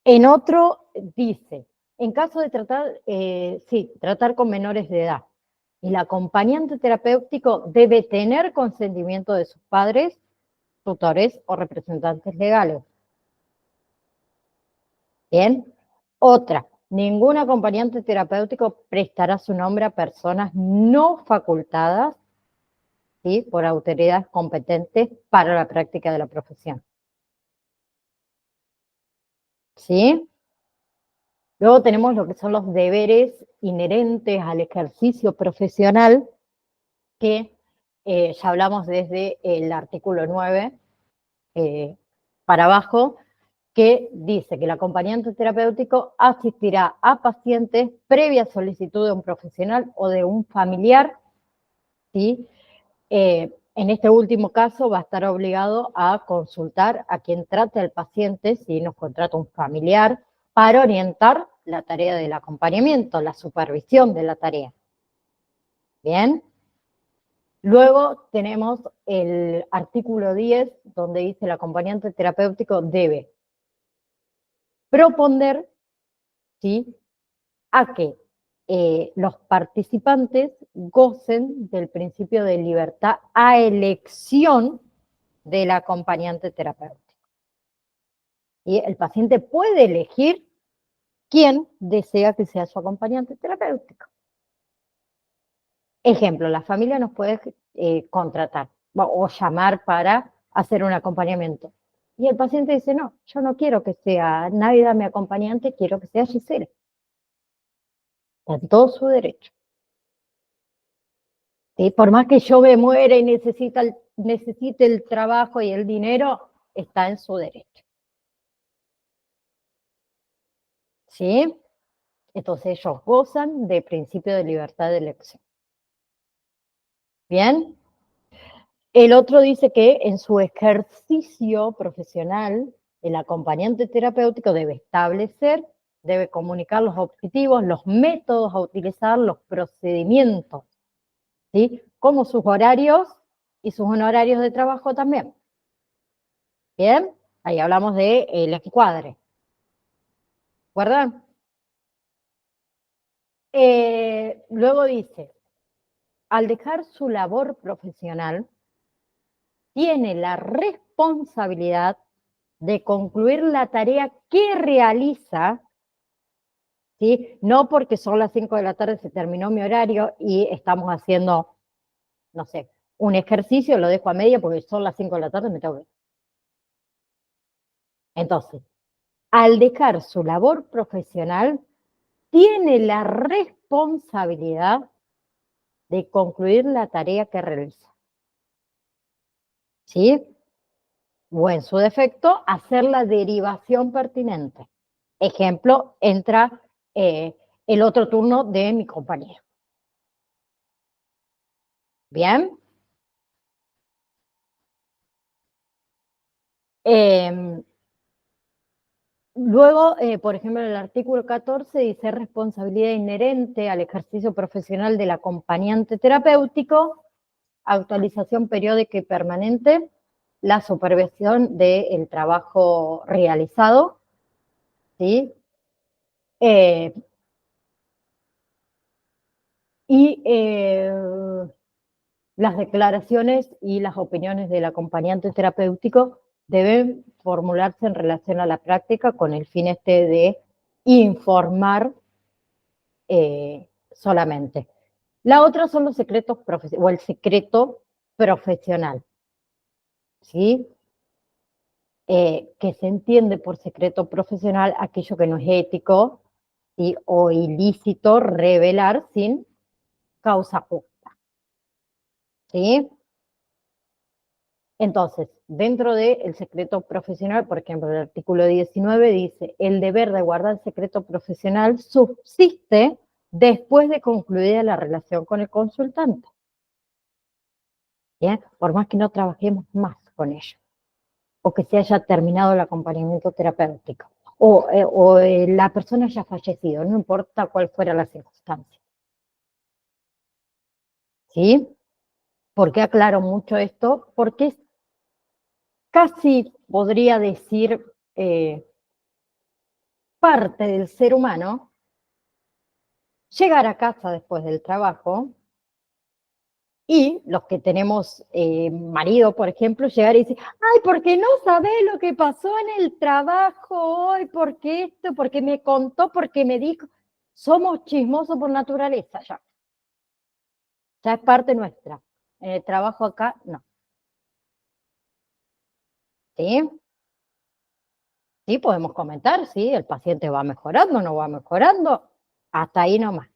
[SPEAKER 1] En otro dice, en caso de tratar, tratar con menores de edad, el acompañante terapéutico debe tener consentimiento de sus padres, tutores o representantes legales. Bien. Otra, ningún acompañante terapéutico prestará su nombre a personas no facultadas, ¿sí? Por autoridades competentes para la práctica de la profesión. ¿Sí? Luego tenemos lo que son los deberes inherentes al ejercicio profesional, que ya hablamos desde el artículo 9 para abajo, que dice que el acompañante terapéutico asistirá a pacientes previa solicitud de un profesional o de un familiar, ¿sí? En este último caso va a estar obligado a consultar a quien trate al paciente, si nos contrata un familiar, para orientar la tarea del acompañamiento, la supervisión de la tarea. ¿Bien? Luego tenemos el artículo 10, donde dice el acompañante terapéutico debe proponer, ¿sí?, a que los participantes gocen del principio de libertad a elección del acompañante terapéutico. Y el paciente puede elegir quién desea que sea su acompañante terapéutico. Ejemplo, la familia nos puede contratar o llamar para hacer un acompañamiento. Y el paciente dice, no, yo no quiero que sea Navidad mi acompañante, quiero que sea Gisela. Está en todo su derecho. ¿Sí? Por más que yo me muera y necesite el trabajo y el dinero, está en su derecho. ¿Sí? Entonces ellos gozan de principio de libertad de elección. ¿Bien? El otro dice que en su ejercicio profesional, el acompañante terapéutico debe establecer, debe comunicar los objetivos, los métodos a utilizar, los procedimientos, ¿sí? Como sus horarios y sus honorarios de trabajo también. ¿Bien? Ahí hablamos de el encuadre. ¿Recuerdan? Luego dice, al dejar su labor profesional, tiene la responsabilidad de concluir la tarea que realiza, ¿sí? No porque son las 5 de la tarde, se terminó mi horario y estamos haciendo, no sé, un ejercicio, lo dejo a media porque son las 5 de la tarde, me tengo que ir. Entonces, al dejar su labor profesional, tiene la responsabilidad de concluir la tarea que realiza. ¿Sí? O en su defecto, hacer la derivación pertinente. Ejemplo, entra el otro turno de mi compañero. ¿Bien? Luego, por ejemplo, en el artículo 14 dice responsabilidad inherente al ejercicio profesional del acompañante terapéutico, actualización periódica y permanente, la supervisión del trabajo realizado, ¿sí? Y las declaraciones y las opiniones del acompañante terapéutico deben formularse en relación a la práctica con el fin de informar solamente. La otra son los secretos o el secreto profesional, ¿sí? Que se entiende por secreto profesional aquello que no es ético, ¿sí? O ilícito revelar sin causa justa, ¿sí? Entonces, dentro del secreto profesional, por ejemplo, el artículo 19 dice, el deber de guardar secreto profesional subsiste después de concluida la relación con el consultante. ¿Bien? Por más que no trabajemos más con ello, o que se haya terminado el acompañamiento terapéutico, o la persona haya fallecido, no importa cuál fuera la circunstancia. ¿Sí? ¿Por qué aclaro mucho esto? Porque es casi, podría decir, parte del ser humano llegar a casa después del trabajo y los que tenemos marido, por ejemplo, llegar y decir, ay, porque no sabés lo que pasó en el trabajo hoy, porque esto, porque me contó, porque me dijo. Somos chismosos por naturaleza ya. Ya es parte nuestra. En el trabajo acá, no. ¿Sí? Sí, podemos comentar, sí, el paciente va mejorando, no va mejorando. Hasta ahí nomás.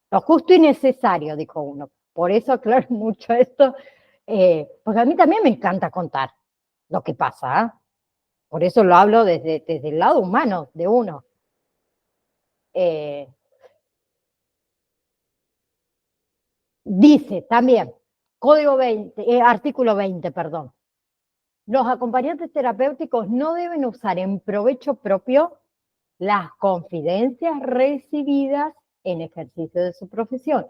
[SPEAKER 1] Lo justo y necesario, dijo uno. Por eso aclaro mucho esto, porque a mí también me encanta contar lo que pasa. ¿Eh? Por eso lo hablo desde el lado humano de uno. Dice también, artículo 20, perdón. Los acompañantes terapéuticos no deben usar en provecho propio las confidencias recibidas en ejercicio de su profesión,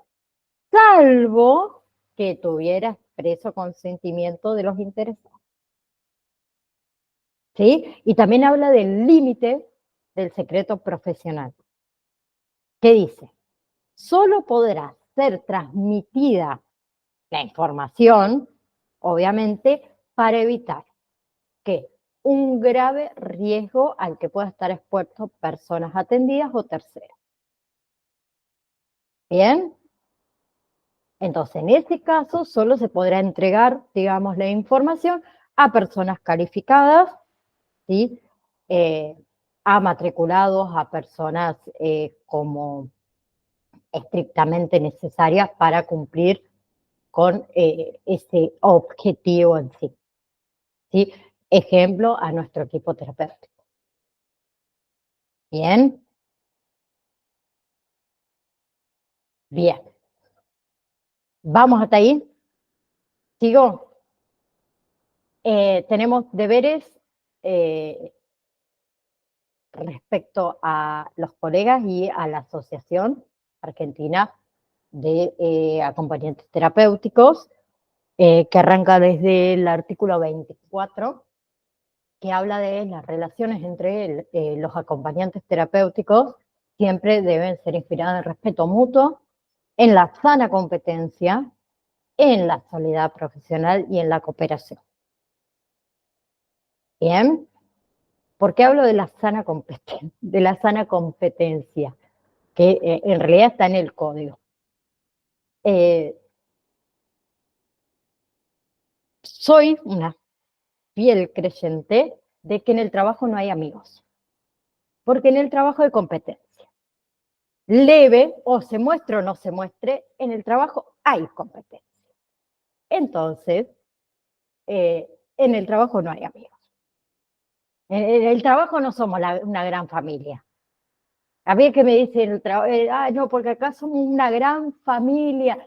[SPEAKER 1] salvo que tuviera expreso consentimiento de los interesados. ¿Sí? Y también habla del límite del secreto profesional. ¿Qué dice? Solo podrá ser transmitida la información, obviamente, para evitar que un grave riesgo al que pueda estar expuesto personas atendidas o terceros. ¿Bien? Entonces, en este caso, solo se podrá entregar, digamos, la información a personas calificadas, ¿sí? A matriculados, a personas como estrictamente necesarias para cumplir con ese objetivo en sí. ¿Sí? Ejemplo, a nuestro equipo terapéutico. ¿Bien? Bien. ¿Vamos hasta ahí? ¿Sigo? Tenemos deberes respecto a los colegas y a la Asociación Argentina de Acompañantes Terapéuticos, que arranca desde el artículo 24, que habla de las relaciones entre los acompañantes terapéuticos, siempre deben ser inspiradas en el respeto mutuo, en la sana competencia, en la solidaridad profesional y en la cooperación. ¿Bien? ¿Por qué hablo de la sana competencia? Que en realidad está en el código. Soy una fiel creyente de que en el trabajo no hay amigos, porque en el trabajo hay competencia. Leve, o se muestre o no se muestre, en el trabajo hay competencia. Entonces, en el trabajo no hay amigos. En el trabajo no somos una gran familia. A mí que me dicen el trabajo, no, porque acá somos una gran familia.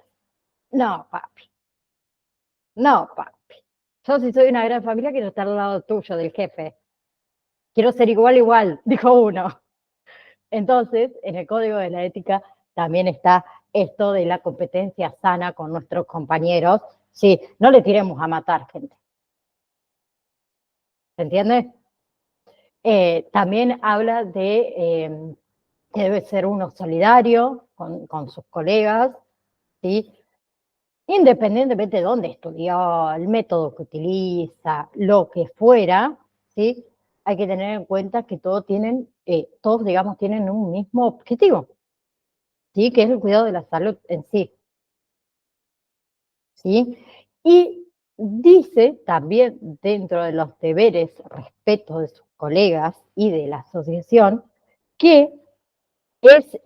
[SPEAKER 1] No, papi. No, papi. Yo si soy una gran familia quiero estar al lado tuyo, del jefe. Quiero ser igual, dijo uno. Entonces, en el código de la ética también está esto de la competencia sana con nuestros compañeros. Sí, no le tiremos a matar gente. ¿Se entiende? También habla de que debe ser uno solidario con sus colegas, ¿sí? Independientemente de dónde estudió, el método que utiliza, lo que fuera, ¿sí? Hay que tener en cuenta que todos, digamos, tienen un mismo objetivo, ¿sí? Que es el cuidado de la salud en sí, ¿sí? Y dice también dentro de los deberes respeto de sus colegas y de la asociación que es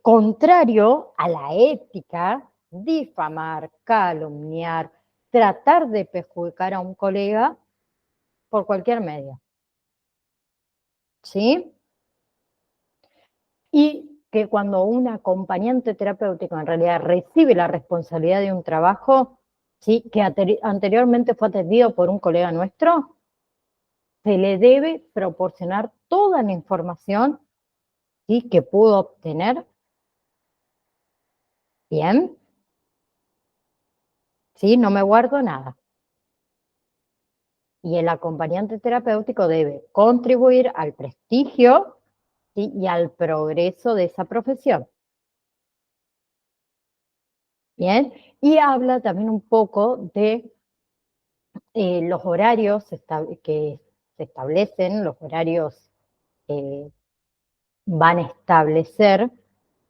[SPEAKER 1] contrario a la ética difamar, calumniar, tratar de perjudicar a un colega por cualquier medio. ¿Sí? Y que cuando un acompañante terapéutico en realidad recibe la responsabilidad de un trabajo, ¿sí? Que anteriormente fue atendido por un colega nuestro, se le debe proporcionar toda la información, ¿sí? Que pudo obtener. Bien. ¿Sí? No me guardo nada. Y el acompañante terapéutico debe contribuir al prestigio, ¿sí? Y al progreso de esa profesión. Bien, y habla también un poco de los horarios que se establecen, los horarios van a establecer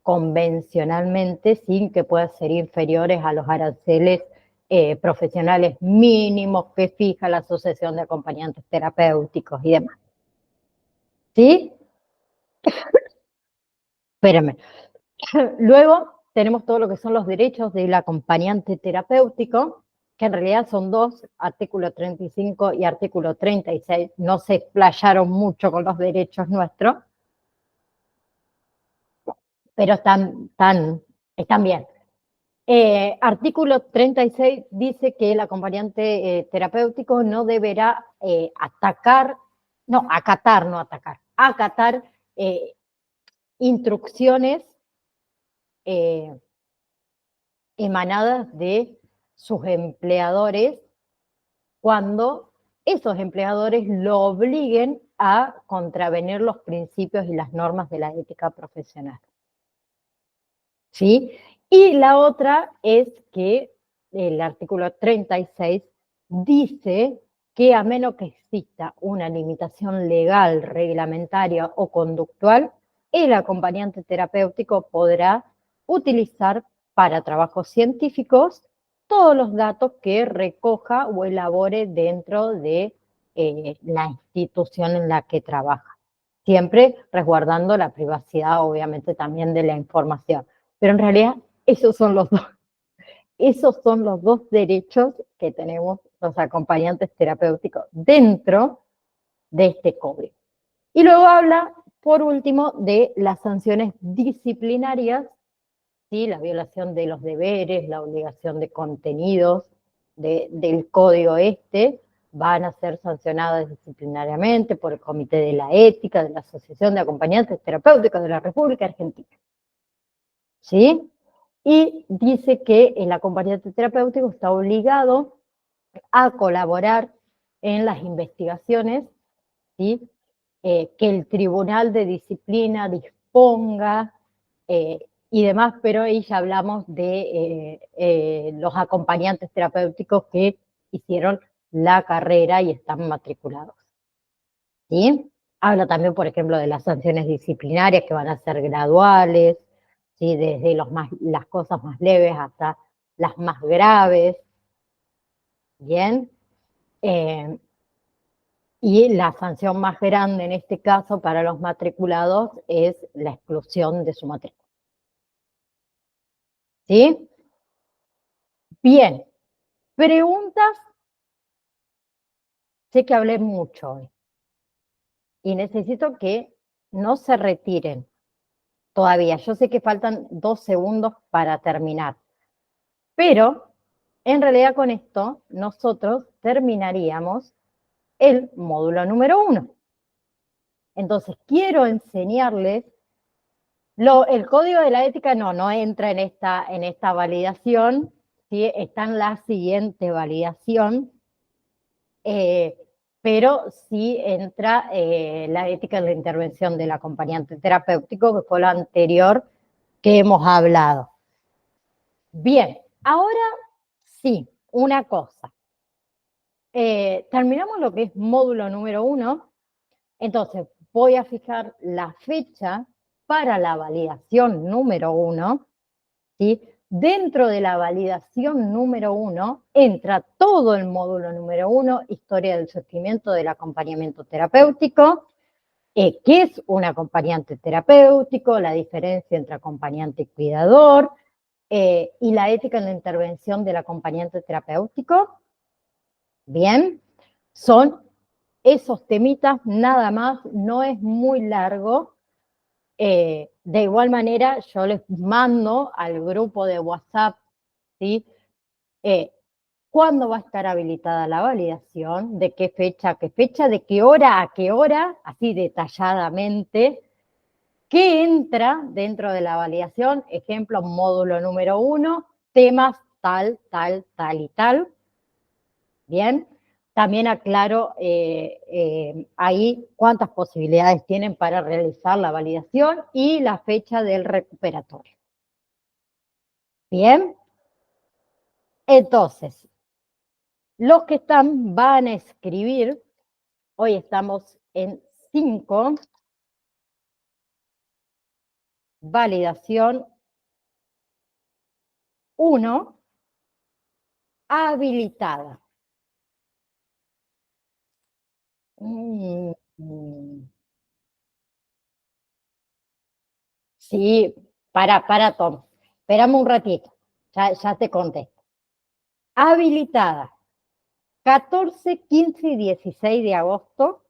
[SPEAKER 1] convencionalmente sin que puedan ser inferiores a los aranceles profesionales mínimos que fija la Asociación de Acompañantes Terapéuticos y demás. ¿Sí? Espérame. Luego tenemos todo lo que son los derechos del acompañante terapéutico, que en realidad son dos, artículo 35 y artículo 36. No se explayaron mucho con los derechos nuestros, pero están bien. Artículo 36 dice que el acompañante terapéutico no deberá acatar instrucciones emanadas de sus empleadores cuando esos empleadores lo obliguen a contravenir los principios y las normas de la ética profesional. ¿Sí? Y la otra es que el artículo 36 dice que a menos que exista una limitación legal, reglamentaria o conductual, el acompañante terapéutico podrá utilizar para trabajos científicos todos los datos que recoja o elabore dentro de la institución en la que trabaja, siempre resguardando la privacidad, obviamente, también de la información. Pero en realidad esos son los dos. Esos son los dos derechos que tenemos los acompañantes terapéuticos dentro de este código. Y luego habla, por último, de las sanciones disciplinarias, ¿sí? La violación de los deberes, la obligación de contenidos del código van a ser sancionadas disciplinariamente por el Comité de la Ética de la Asociación de Acompañantes Terapéuticos de la República Argentina. ¿Sí? Y dice que el acompañante terapéutico está obligado a colaborar en las investigaciones, ¿sí? Que el Tribunal de Disciplina disponga y demás, pero ahí ya hablamos de los acompañantes terapéuticos que hicieron la carrera y están matriculados. ¿Sí? Habla también, por ejemplo, de las sanciones disciplinarias que van a ser graduales, ¿sí? Desde las cosas más leves hasta las más graves. Bien. Y la sanción más grande en este caso para los matriculados es la exclusión de su matrícula. ¿Sí? Bien. Preguntas. Sé que hablé mucho hoy y necesito que no se retiren todavía. Yo sé que faltan 2 segundos para terminar, pero en realidad con esto nosotros terminaríamos el módulo número 1. Entonces quiero enseñarles el código de la ética no entra en esta validación, ¿sí? Está en la siguiente validación, pero sí entra la ética en la intervención del acompañante terapéutico, que fue lo anterior que hemos hablado. Bien, ahora sí, una cosa. Terminamos lo que es módulo número 1, entonces voy a fijar la fecha para la validación número 1, ¿sí? Dentro de la validación número 1 entra todo el módulo número 1, historia del surgimiento del acompañamiento terapéutico, qué es un acompañante terapéutico, la diferencia entre acompañante y cuidador, y la ética en la intervención del acompañante terapéutico. Bien, son esos temitas nada más, no es muy largo. De igual manera, yo les mando al grupo de WhatsApp, ¿sí? ¿Cuándo va a estar habilitada la validación? ¿De qué fecha a qué fecha? ¿De qué hora a qué hora? Así detalladamente. ¿Qué entra dentro de la validación? Ejemplo, módulo número 1, temas tal, tal, tal y tal. Bien. También aclaro ahí cuántas posibilidades tienen para realizar la validación y la fecha del recuperatorio. Bien. Entonces, los que van a escribir, hoy estamos en 5, validación 1, habilitada. Sí, para Tom. Esperamos un ratito, ya te contesto. Habilitada 14, 15 y 16 de agosto.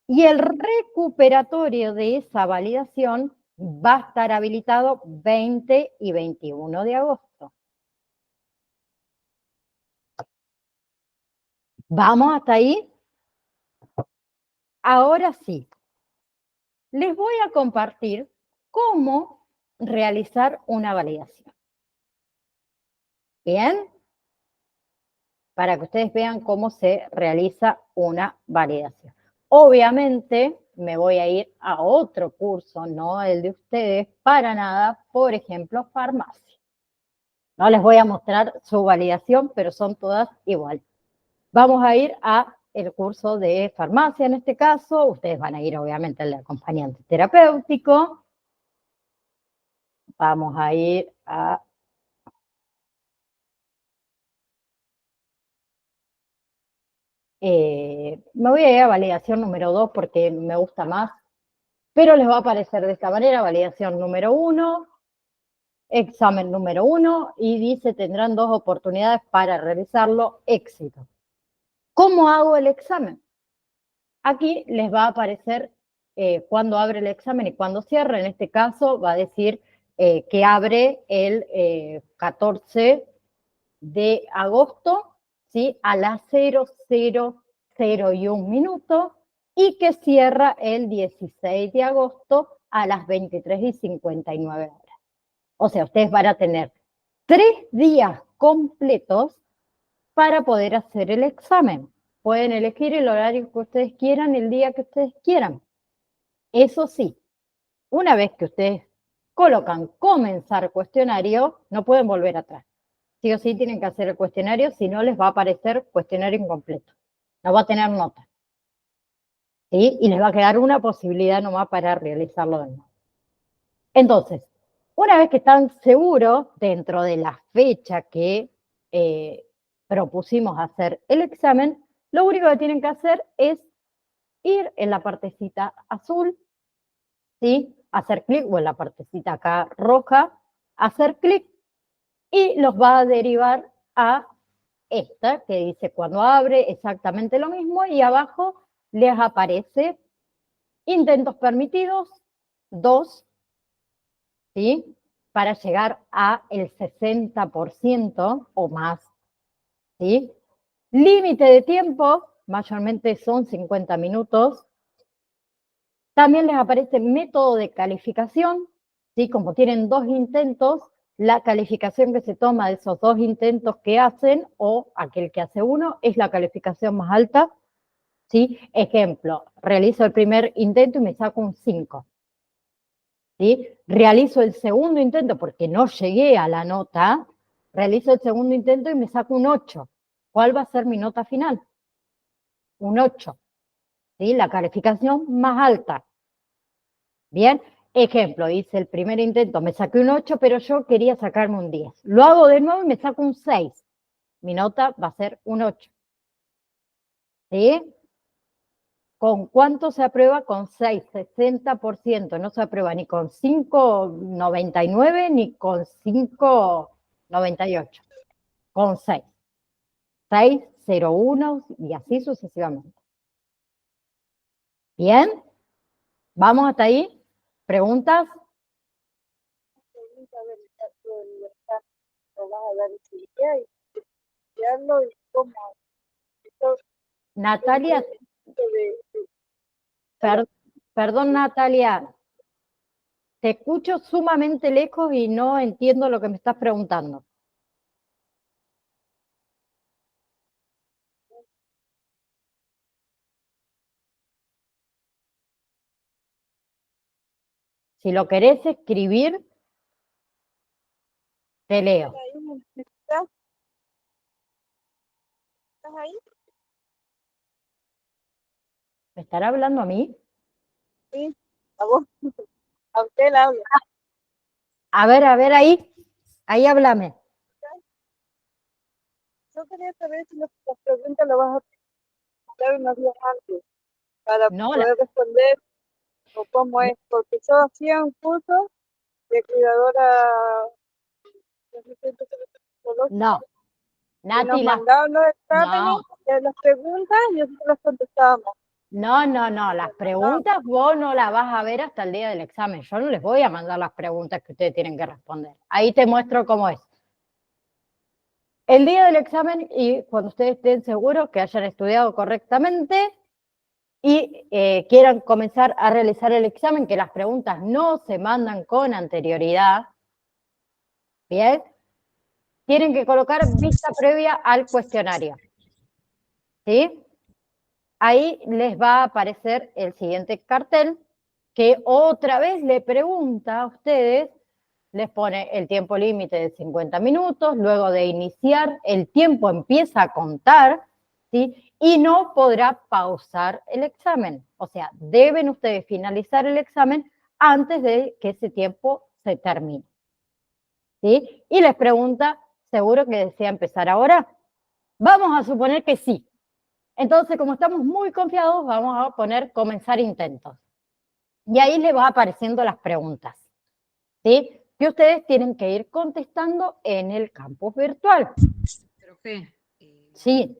[SPEAKER 1] Y el recuperatorio de esa validación va a estar habilitado 20 y 21 de agosto. ¿Vamos hasta ahí? Ahora sí. Les voy a compartir cómo realizar una validación. ¿Bien? Para que ustedes vean cómo se realiza una validación. Obviamente me voy a ir a otro curso, no el de ustedes, para nada, por ejemplo, farmacia. No les voy a mostrar su validación, pero son todas igual. Vamos a ir a el curso de farmacia en este caso. Ustedes van a ir obviamente al de acompañante terapéutico. Vamos a ir a... me voy a ir a validación número 2 porque me gusta más, pero les va a aparecer de esta manera, validación número 1, examen número 1 y dice tendrán 2 oportunidades para realizarlo, éxito. ¿Cómo hago el examen? Aquí les va a aparecer cuándo abre el examen y cuándo cierra. En este caso va a decir que abre el 14 de agosto, ¿sí? A las 00:01 minutos y que cierra el 16 de agosto a las 23:59 horas. O sea, ustedes van a tener 3 días completos para poder hacer el examen. Pueden elegir el horario que ustedes quieran, el día que ustedes quieran. Eso sí, una vez que ustedes colocan comenzar cuestionario, no pueden volver atrás. Sí o sí tienen que hacer el cuestionario, si no les va a aparecer cuestionario incompleto. No va a tener nota. ¿Sí? Y les va a quedar una posibilidad nomás para realizarlo de nuevo. Entonces, una vez que están seguros dentro de la fecha que propusimos hacer el examen, lo único que tienen que hacer es ir en la partecita azul, ¿sí? Hacer clic, o en la partecita acá roja, hacer clic y los va a derivar a esta que dice cuando abre exactamente lo mismo y abajo les aparece intentos permitidos, 2, ¿sí? Para llegar a el 60% o más, ¿sí? Límite de tiempo, mayormente son 50 minutos. También les aparece método de calificación, ¿sí? Como tienen 2 intentos, la calificación que se toma de esos 2 intentos que hacen, o aquel que hace uno, es la calificación más alta, ¿sí? Ejemplo, realizo el primer intento y me saco un 5. ¿Sí? Realizo el segundo intento porque no llegué a la nota, realizo el segundo intento y me saco un 8. ¿Cuál va a ser mi nota final? Un 8. ¿Sí? La calificación más alta. Bien, ejemplo, hice el primer intento, me saqué un 8, pero yo quería sacarme un 10. Lo hago de nuevo y me saco un 6. Mi nota va a ser un 8. ¿Sí? ¿Con cuánto se aprueba? Con 6, 60%. No se aprueba ni con 5,99 ni con 5,98. Con 6. 6,01 y así sucesivamente. ¿Bien? ¿Vamos hasta ahí? ¿Preguntas? Natalia, perdón Natalia, te escucho sumamente lejos y no entiendo lo que me estás preguntando. Si lo querés escribir, te leo.
[SPEAKER 5] ¿Estás ahí?
[SPEAKER 1] ¿Me estará hablando a mí?
[SPEAKER 5] Sí, a vos. A usted le hablo.
[SPEAKER 1] A ver, ahí háblame.
[SPEAKER 5] Yo quería saber si las preguntas las vas a hacer unos días antes para
[SPEAKER 1] No,
[SPEAKER 5] poder responder o cómo es, porque yo hacía un curso de cuidadora de asistente psicológico
[SPEAKER 1] no,
[SPEAKER 5] y nos
[SPEAKER 1] Nati,
[SPEAKER 5] mandaban los exámenes,
[SPEAKER 1] no,
[SPEAKER 5] las preguntas y nosotros las contestábamos.
[SPEAKER 1] no, las preguntas vos no las vas a ver hasta el día del examen. Yo no les voy a mandar las preguntas que ustedes tienen que responder. Ahí te muestro cómo es. El día del examen y cuando ustedes estén seguros que hayan estudiado correctamente y quieran comenzar a realizar el examen, que las preguntas no se mandan con anterioridad, ¿bien? Tienen que colocar vista previa al cuestionario, ¿sí? Ahí les va a aparecer el siguiente cartel que otra vez le pregunta a ustedes, les pone el tiempo límite de 50 minutos, luego de iniciar el tiempo empieza a contar, ¿sí? Y no podrá pausar el examen. O sea, deben ustedes finalizar el examen antes de que ese tiempo se termine, ¿sí? Y les pregunta, ¿seguro que desea empezar ahora? Vamos a suponer que sí. Entonces, como estamos muy confiados, vamos a poner comenzar intentos. Y ahí le va apareciendo las preguntas, ¿sí? que ustedes tienen que ir contestando en el campus virtual.
[SPEAKER 6] Profe,
[SPEAKER 1] Sí,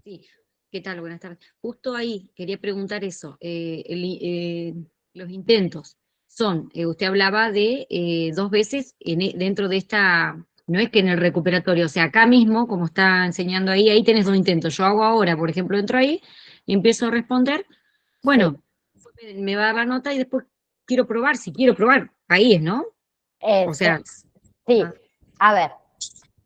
[SPEAKER 6] sí, ¿qué tal? Buenas tardes. Justo ahí quería preguntar eso. Los intentos son, usted hablaba de 2 veces dentro de esta, no es que en el recuperatorio, o sea, acá mismo, como está enseñando ahí tenés 2 intentos. Yo hago ahora, por ejemplo, entro ahí y empiezo a responder. Bueno, me va a dar la nota y después quiero probar, si quiero probar, ahí es, ¿no? O sea,
[SPEAKER 1] sí.
[SPEAKER 6] ah,
[SPEAKER 1] A ver,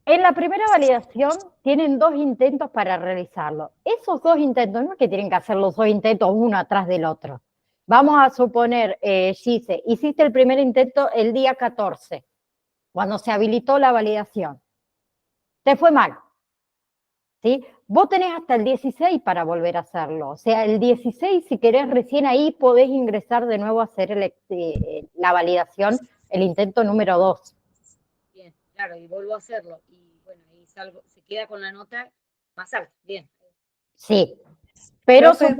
[SPEAKER 1] en la primera validación tienen 2 intentos para realizarlo. Esos 2 intentos, no es que tienen que hacer los 2 intentos uno atrás del otro. Vamos a suponer, Gise, hiciste el primer intento el día 14, cuando se habilitó la validación. Te fue mal, ¿sí? Vos tenés hasta el 16 para volver a hacerlo. O sea, el 16, si querés, recién ahí podés ingresar de nuevo a hacer la validación, el intento número 2.
[SPEAKER 6] bien, claro, y vuelvo a hacerlo. Y bueno, ahí salgo, se queda con la nota más alta. Bien.
[SPEAKER 1] Sí, pero
[SPEAKER 7] Profe,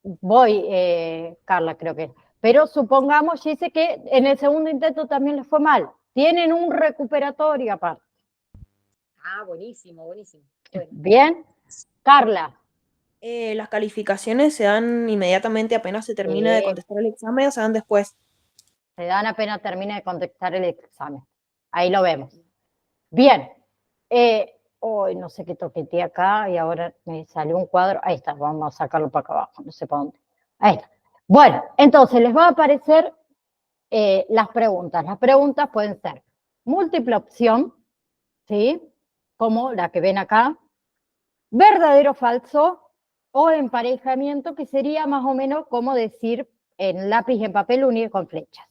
[SPEAKER 1] voy, Carla, creo que. Pero supongamos, Gise, que en el segundo intento también les fue mal. Tienen un recuperatorio aparte.
[SPEAKER 6] Ah, buenísimo, buenísimo. Bueno,
[SPEAKER 1] Bien, Carla.
[SPEAKER 7] ¿las calificaciones se dan inmediatamente apenas se termina de contestar el examen o se dan después?
[SPEAKER 1] Se dan apenas termina de contestar el examen. Ahí lo vemos. Bien. Hoy no sé qué toqueteé acá y ahora me salió un cuadro. Ahí está, vamos a sacarlo para acá abajo, no sé para dónde. Ahí está. Bueno, entonces les va a aparecer las preguntas. Las preguntas pueden ser múltiple opción, ¿sí? Como la que ven acá, verdadero o falso, o emparejamiento, que sería más o menos como decir en lápiz y en papel unir con flechas.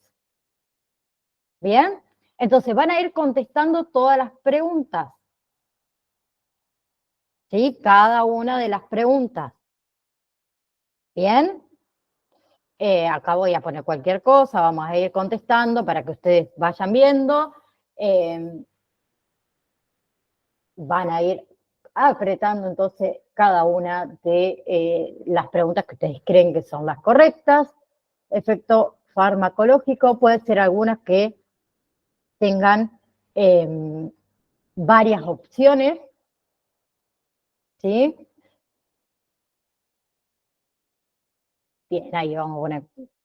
[SPEAKER 1] ¿Bien? Entonces van a ir contestando todas las preguntas. ¿Sí? Cada una de las preguntas. ¿Bien? Acá voy a poner cualquier cosa, vamos a ir contestando para que ustedes vayan viendo. Van a ir apretando entonces cada una de las preguntas que ustedes creen que son las correctas. Efecto farmacológico puede ser algunas que tengan varias opciones, ¿sí? Bien, ahí vamos a poner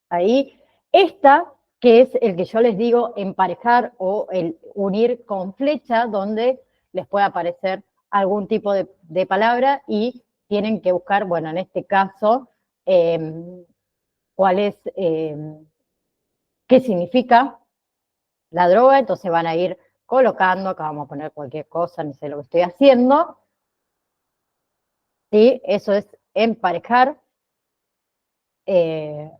[SPEAKER 1] ahí. Esta, que es el que yo les digo emparejar o el unir con flecha, donde les puede aparecer algún tipo de palabra y tienen que buscar, bueno, en este caso, cuál es, qué significa la droga, entonces van a ir colocando, acá vamos a poner cualquier cosa, no sé lo que estoy haciendo, ¿sí? Eso es emparejar.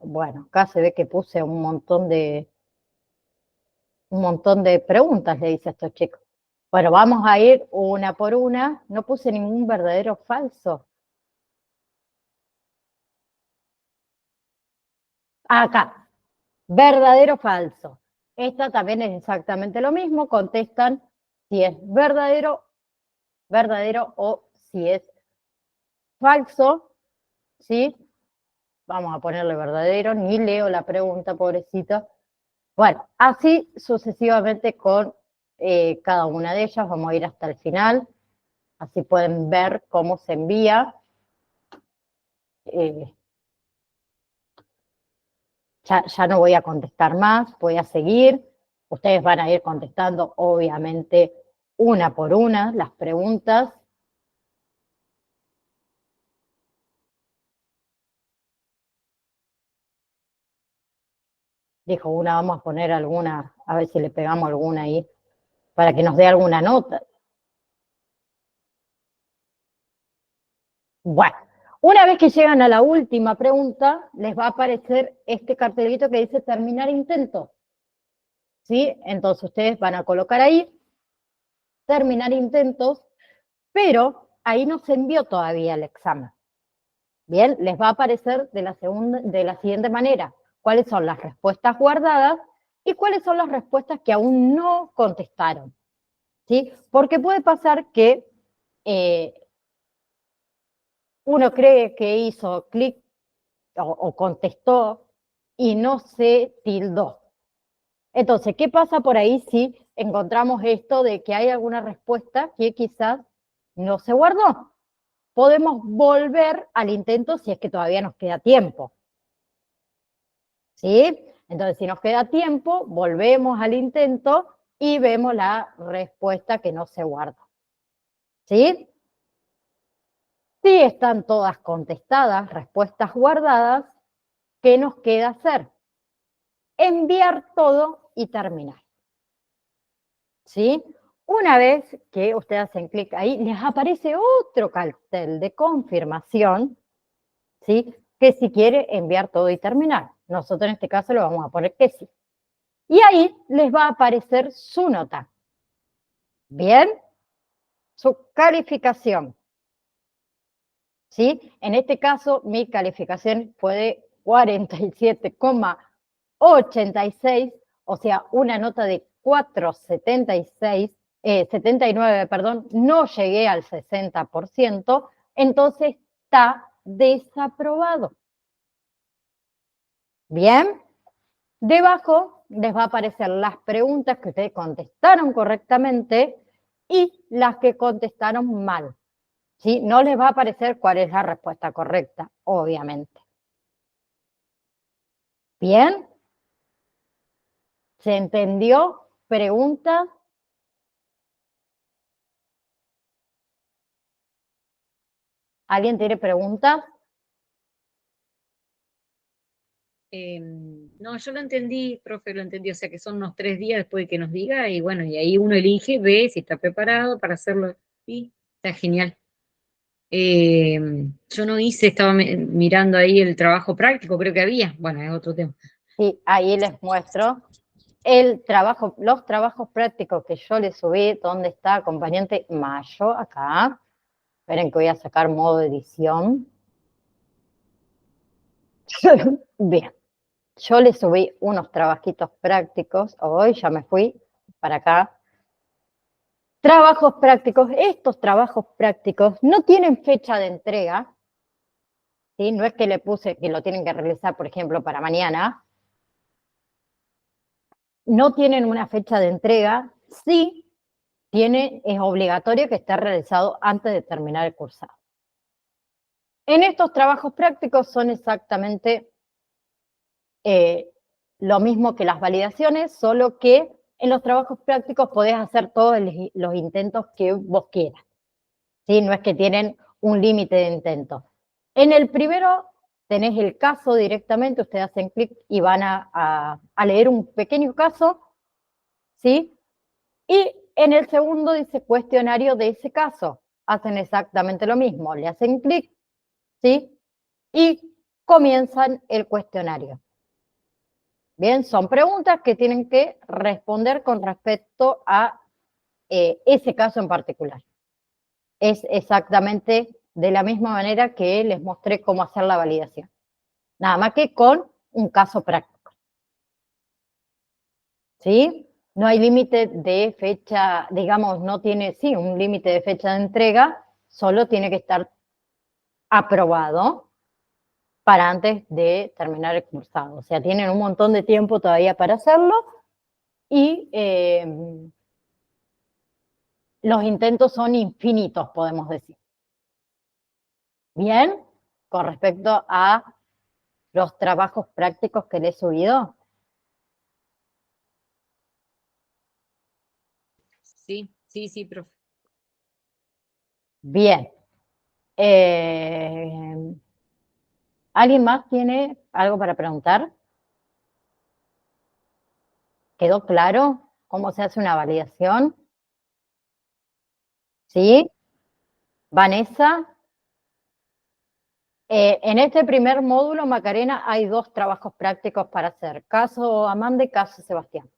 [SPEAKER 1] Bueno, acá se ve que puse un montón de preguntas, le dice a estos chicos. Bueno, vamos a ir una por una. No puse ningún verdadero o falso. Acá, verdadero o falso. Esta también es exactamente lo mismo. Contestan si es verdadero o si es falso, ¿sí? Vamos a ponerle verdadero, ni leo la pregunta, pobrecita. Bueno, así sucesivamente con cada una de ellas. Vamos a ir hasta el final. Así pueden ver cómo se envía. Ya no voy a contestar más, voy a seguir. Ustedes van a ir contestando, obviamente, una por una las preguntas. Dijo una, vamos a poner alguna, a ver si le pegamos alguna ahí, para que nos dé alguna nota. Bueno, una vez que llegan a la última pregunta, les va a aparecer este cartelito que dice terminar intento. ¿Sí? Entonces ustedes van a colocar ahí, terminar intentos, pero ahí no se envió todavía el examen. Bien, les va a aparecer de la siguiente manera, cuáles son las respuestas guardadas y cuáles son las respuestas que aún no contestaron. ¿Sí? Porque puede pasar que uno cree que hizo clic, o contestó y no se tildó. Entonces, ¿qué pasa por ahí si encontramos esto de que hay alguna respuesta que quizás no se guardó? Podemos volver al intento si es que todavía nos queda tiempo. ¿Sí? Entonces, si nos queda tiempo, volvemos al intento y vemos la respuesta que no se guardó. ¿Sí? Si están todas contestadas, respuestas guardadas, ¿qué nos queda hacer? Enviar todo y terminar. ¿Sí? Una vez que ustedes hacen clic ahí, les aparece otro cartel de confirmación, ¿sí? Que si quiere enviar todo y terminar. Nosotros en este caso lo vamos a poner que sí. Y ahí les va a aparecer su nota. ¿Bien? Su calificación. ¿Sí? En este caso, mi calificación fue de 47,86, o sea, una nota de 4,76, 79, perdón, no llegué al 60%, entonces está desaprobado. ¿Bien? Debajo les va a aparecer las preguntas que ustedes contestaron correctamente y las que contestaron mal. ¿Sí? No les va a aparecer cuál es la respuesta correcta, obviamente. ¿Bien? ¿Se entendió? ¿Preguntas? ¿Alguien tiene preguntas?
[SPEAKER 6] No, yo lo entendí, profe, lo entendí, o sea que son unos 3 días después de que nos diga y bueno, y ahí uno elige, ve si está preparado para hacerlo y está genial. Yo no hice, estaba mirando ahí el trabajo práctico, creo que había, bueno, es otro tema.
[SPEAKER 1] Sí, ahí les muestro el trabajo, los trabajos prácticos que yo les subí, donde está acompañante Mayo, acá. Esperen que voy a sacar modo edición. Bien, yo les subí unos trabajitos prácticos, hoy ya me fui para acá. Trabajos prácticos, estos trabajos prácticos no tienen fecha de entrega, ¿sí? No es que le puse que lo tienen que realizar, por ejemplo, para mañana. No tienen una fecha de entrega, sí es obligatorio que esté realizado antes de terminar el cursado. En estos trabajos prácticos son exactamente lo mismo que las validaciones, solo que en los trabajos prácticos podés hacer todos los intentos que vos quieras. ¿Sí? No es que tienen un límite de intentos. En el primero tenés el caso directamente, ustedes hacen clic y van a leer un pequeño caso, ¿sí? Y en el segundo dice cuestionario de ese caso. Hacen exactamente lo mismo, le hacen clic, ¿sí? Y comienzan el cuestionario. Bien, son preguntas que tienen que responder con respecto a ese caso en particular. Es exactamente de la misma manera que les mostré cómo hacer la validación. Nada más que con un caso práctico. ¿Sí? No hay límite de fecha, digamos, no tiene, sí, un límite de fecha de entrega, solo tiene que estar aprobado para antes de terminar el cursado. O sea, tienen un montón de tiempo todavía para hacerlo y los intentos son infinitos, podemos decir. Bien, con respecto a los trabajos prácticos que le he subido.
[SPEAKER 6] Sí, sí, sí, profe.
[SPEAKER 1] Bien. ¿Alguien más tiene algo para preguntar? ¿Quedó claro cómo se hace una validación? ¿Sí? Vanessa. En este primer módulo, Macarena, hay 2 trabajos prácticos para hacer. Caso Amanda y caso Sebastián.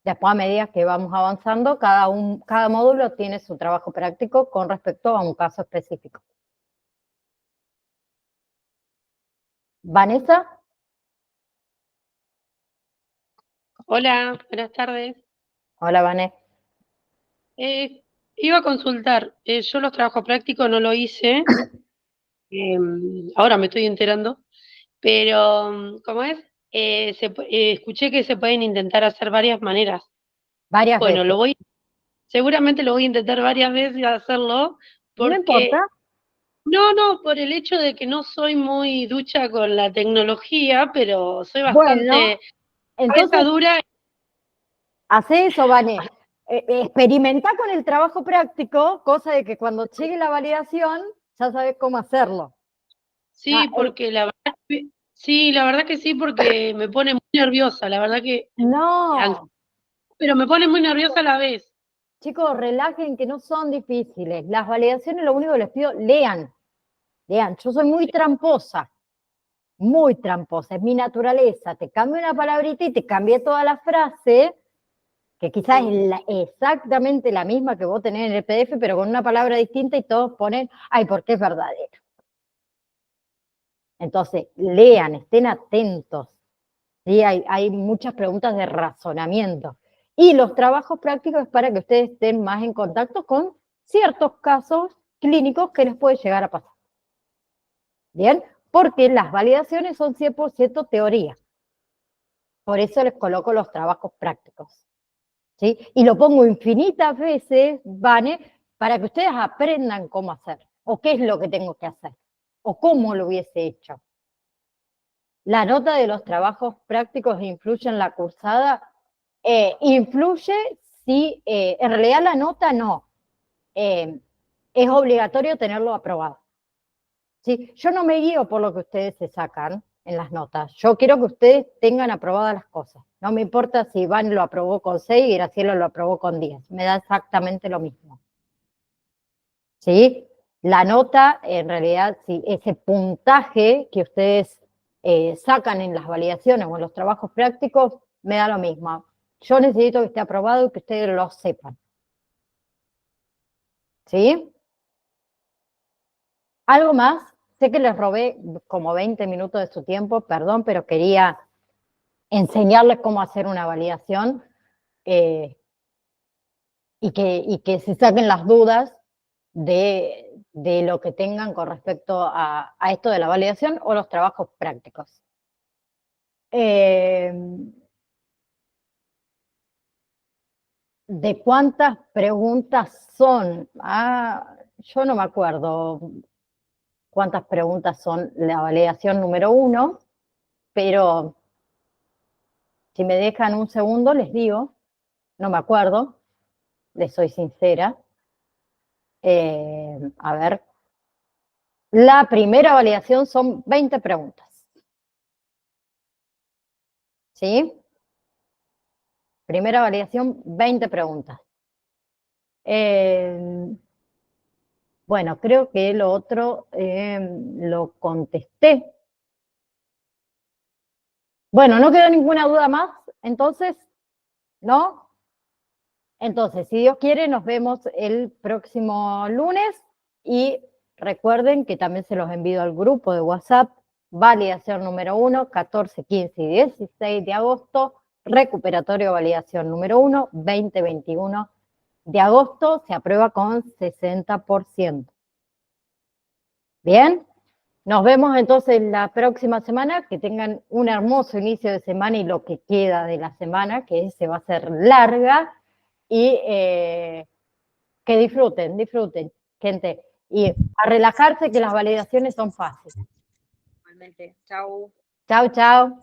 [SPEAKER 1] Después, a medida que vamos avanzando, cada módulo tiene su trabajo práctico con respecto a un caso específico. Vanessa.
[SPEAKER 8] Hola, buenas tardes.
[SPEAKER 1] Hola, Vanessa.
[SPEAKER 8] Iba a consultar, yo los trabajos prácticos no lo hice, ahora me estoy enterando, pero ¿cómo es? escuché que se pueden intentar hacer varias maneras.
[SPEAKER 1] Varias
[SPEAKER 8] Bueno,
[SPEAKER 1] veces.
[SPEAKER 8] seguramente lo voy a intentar varias veces hacerlo,
[SPEAKER 1] No
[SPEAKER 8] porque
[SPEAKER 1] importa.
[SPEAKER 8] no, por el hecho de que no soy muy ducha con la tecnología, pero soy
[SPEAKER 1] Bueno,
[SPEAKER 8] bastante cabeza
[SPEAKER 1] entonces
[SPEAKER 8] dura.
[SPEAKER 1] hace eso, Vane. Experimenta con el trabajo práctico, cosa de que cuando llegue la validación ya sabes cómo hacerlo.
[SPEAKER 8] Sí, porque la verdad que sí, porque me pone muy nerviosa, la verdad que,
[SPEAKER 1] No,
[SPEAKER 8] pero me pone muy nerviosa a la vez.
[SPEAKER 1] chicos, relajen que no son difíciles. Las validaciones, lo único que les pido, lean. Lean. Yo soy muy tramposa, es mi naturaleza. Te cambio una palabrita y te cambié toda la frase, que quizás es exactamente la misma que vos tenés en el PDF, pero con una palabra distinta y todos ponen, ay, porque es verdadero. Entonces, lean, estén atentos. ¿Sí? Hay muchas preguntas de razonamiento. Y los trabajos prácticos es para que ustedes estén más en contacto con ciertos casos clínicos que les puede llegar a pasar. ¿Bien? Porque las validaciones son 100% teoría. Por eso les coloco los trabajos prácticos. ¿Sí? Y lo pongo infinitas veces, Vane, para que ustedes aprendan cómo hacer, o qué es lo que tengo que hacer, o cómo lo hubiese hecho. La nota de los trabajos prácticos influye en la cursada. Influye si, en realidad la nota no, es obligatorio tenerlo aprobado. ¿Sí? Yo no me guío por lo que ustedes se sacan en las notas, yo quiero que ustedes tengan aprobadas las cosas. No me importa si Iván lo aprobó con 6 y Graciela lo aprobó con 10, me da exactamente lo mismo. ¿Sí? La nota, en realidad, sí, ese puntaje que ustedes sacan en las validaciones o en los trabajos prácticos, me da lo mismo. Yo necesito que esté aprobado y que ustedes lo sepan. ¿Sí? ¿Algo más? Sé que les robé como 20 minutos de su tiempo, perdón, pero quería enseñarles cómo hacer una validación y que se saquen las dudas de lo que tengan con respecto a esto de la validación o los trabajos prácticos. ¿De cuántas preguntas son? Yo no me acuerdo cuántas preguntas son la validación número 1, pero si me dejan un segundo les digo, no me acuerdo, les soy sincera. A ver, la primera validación son 20 preguntas. ¿Sí? Primera validación, 20 preguntas. Bueno, creo que lo otro lo contesté. Bueno, no quedó ninguna duda más, entonces, ¿no? Entonces, si Dios quiere, nos vemos el próximo lunes y recuerden que también se los envío al grupo de WhatsApp, validación número 1, 14, 15 y 16 de agosto, recuperatorio validación número 1, 20-21 de agosto, se aprueba con 60%. ¿Bien? Nos vemos entonces la próxima semana, que tengan un hermoso inicio de semana y lo que queda de la semana, que se va a hacer larga, y que disfruten, gente. Y a relajarse que las validaciones son fáciles.
[SPEAKER 6] Igualmente. Chau.
[SPEAKER 1] Chao, chao.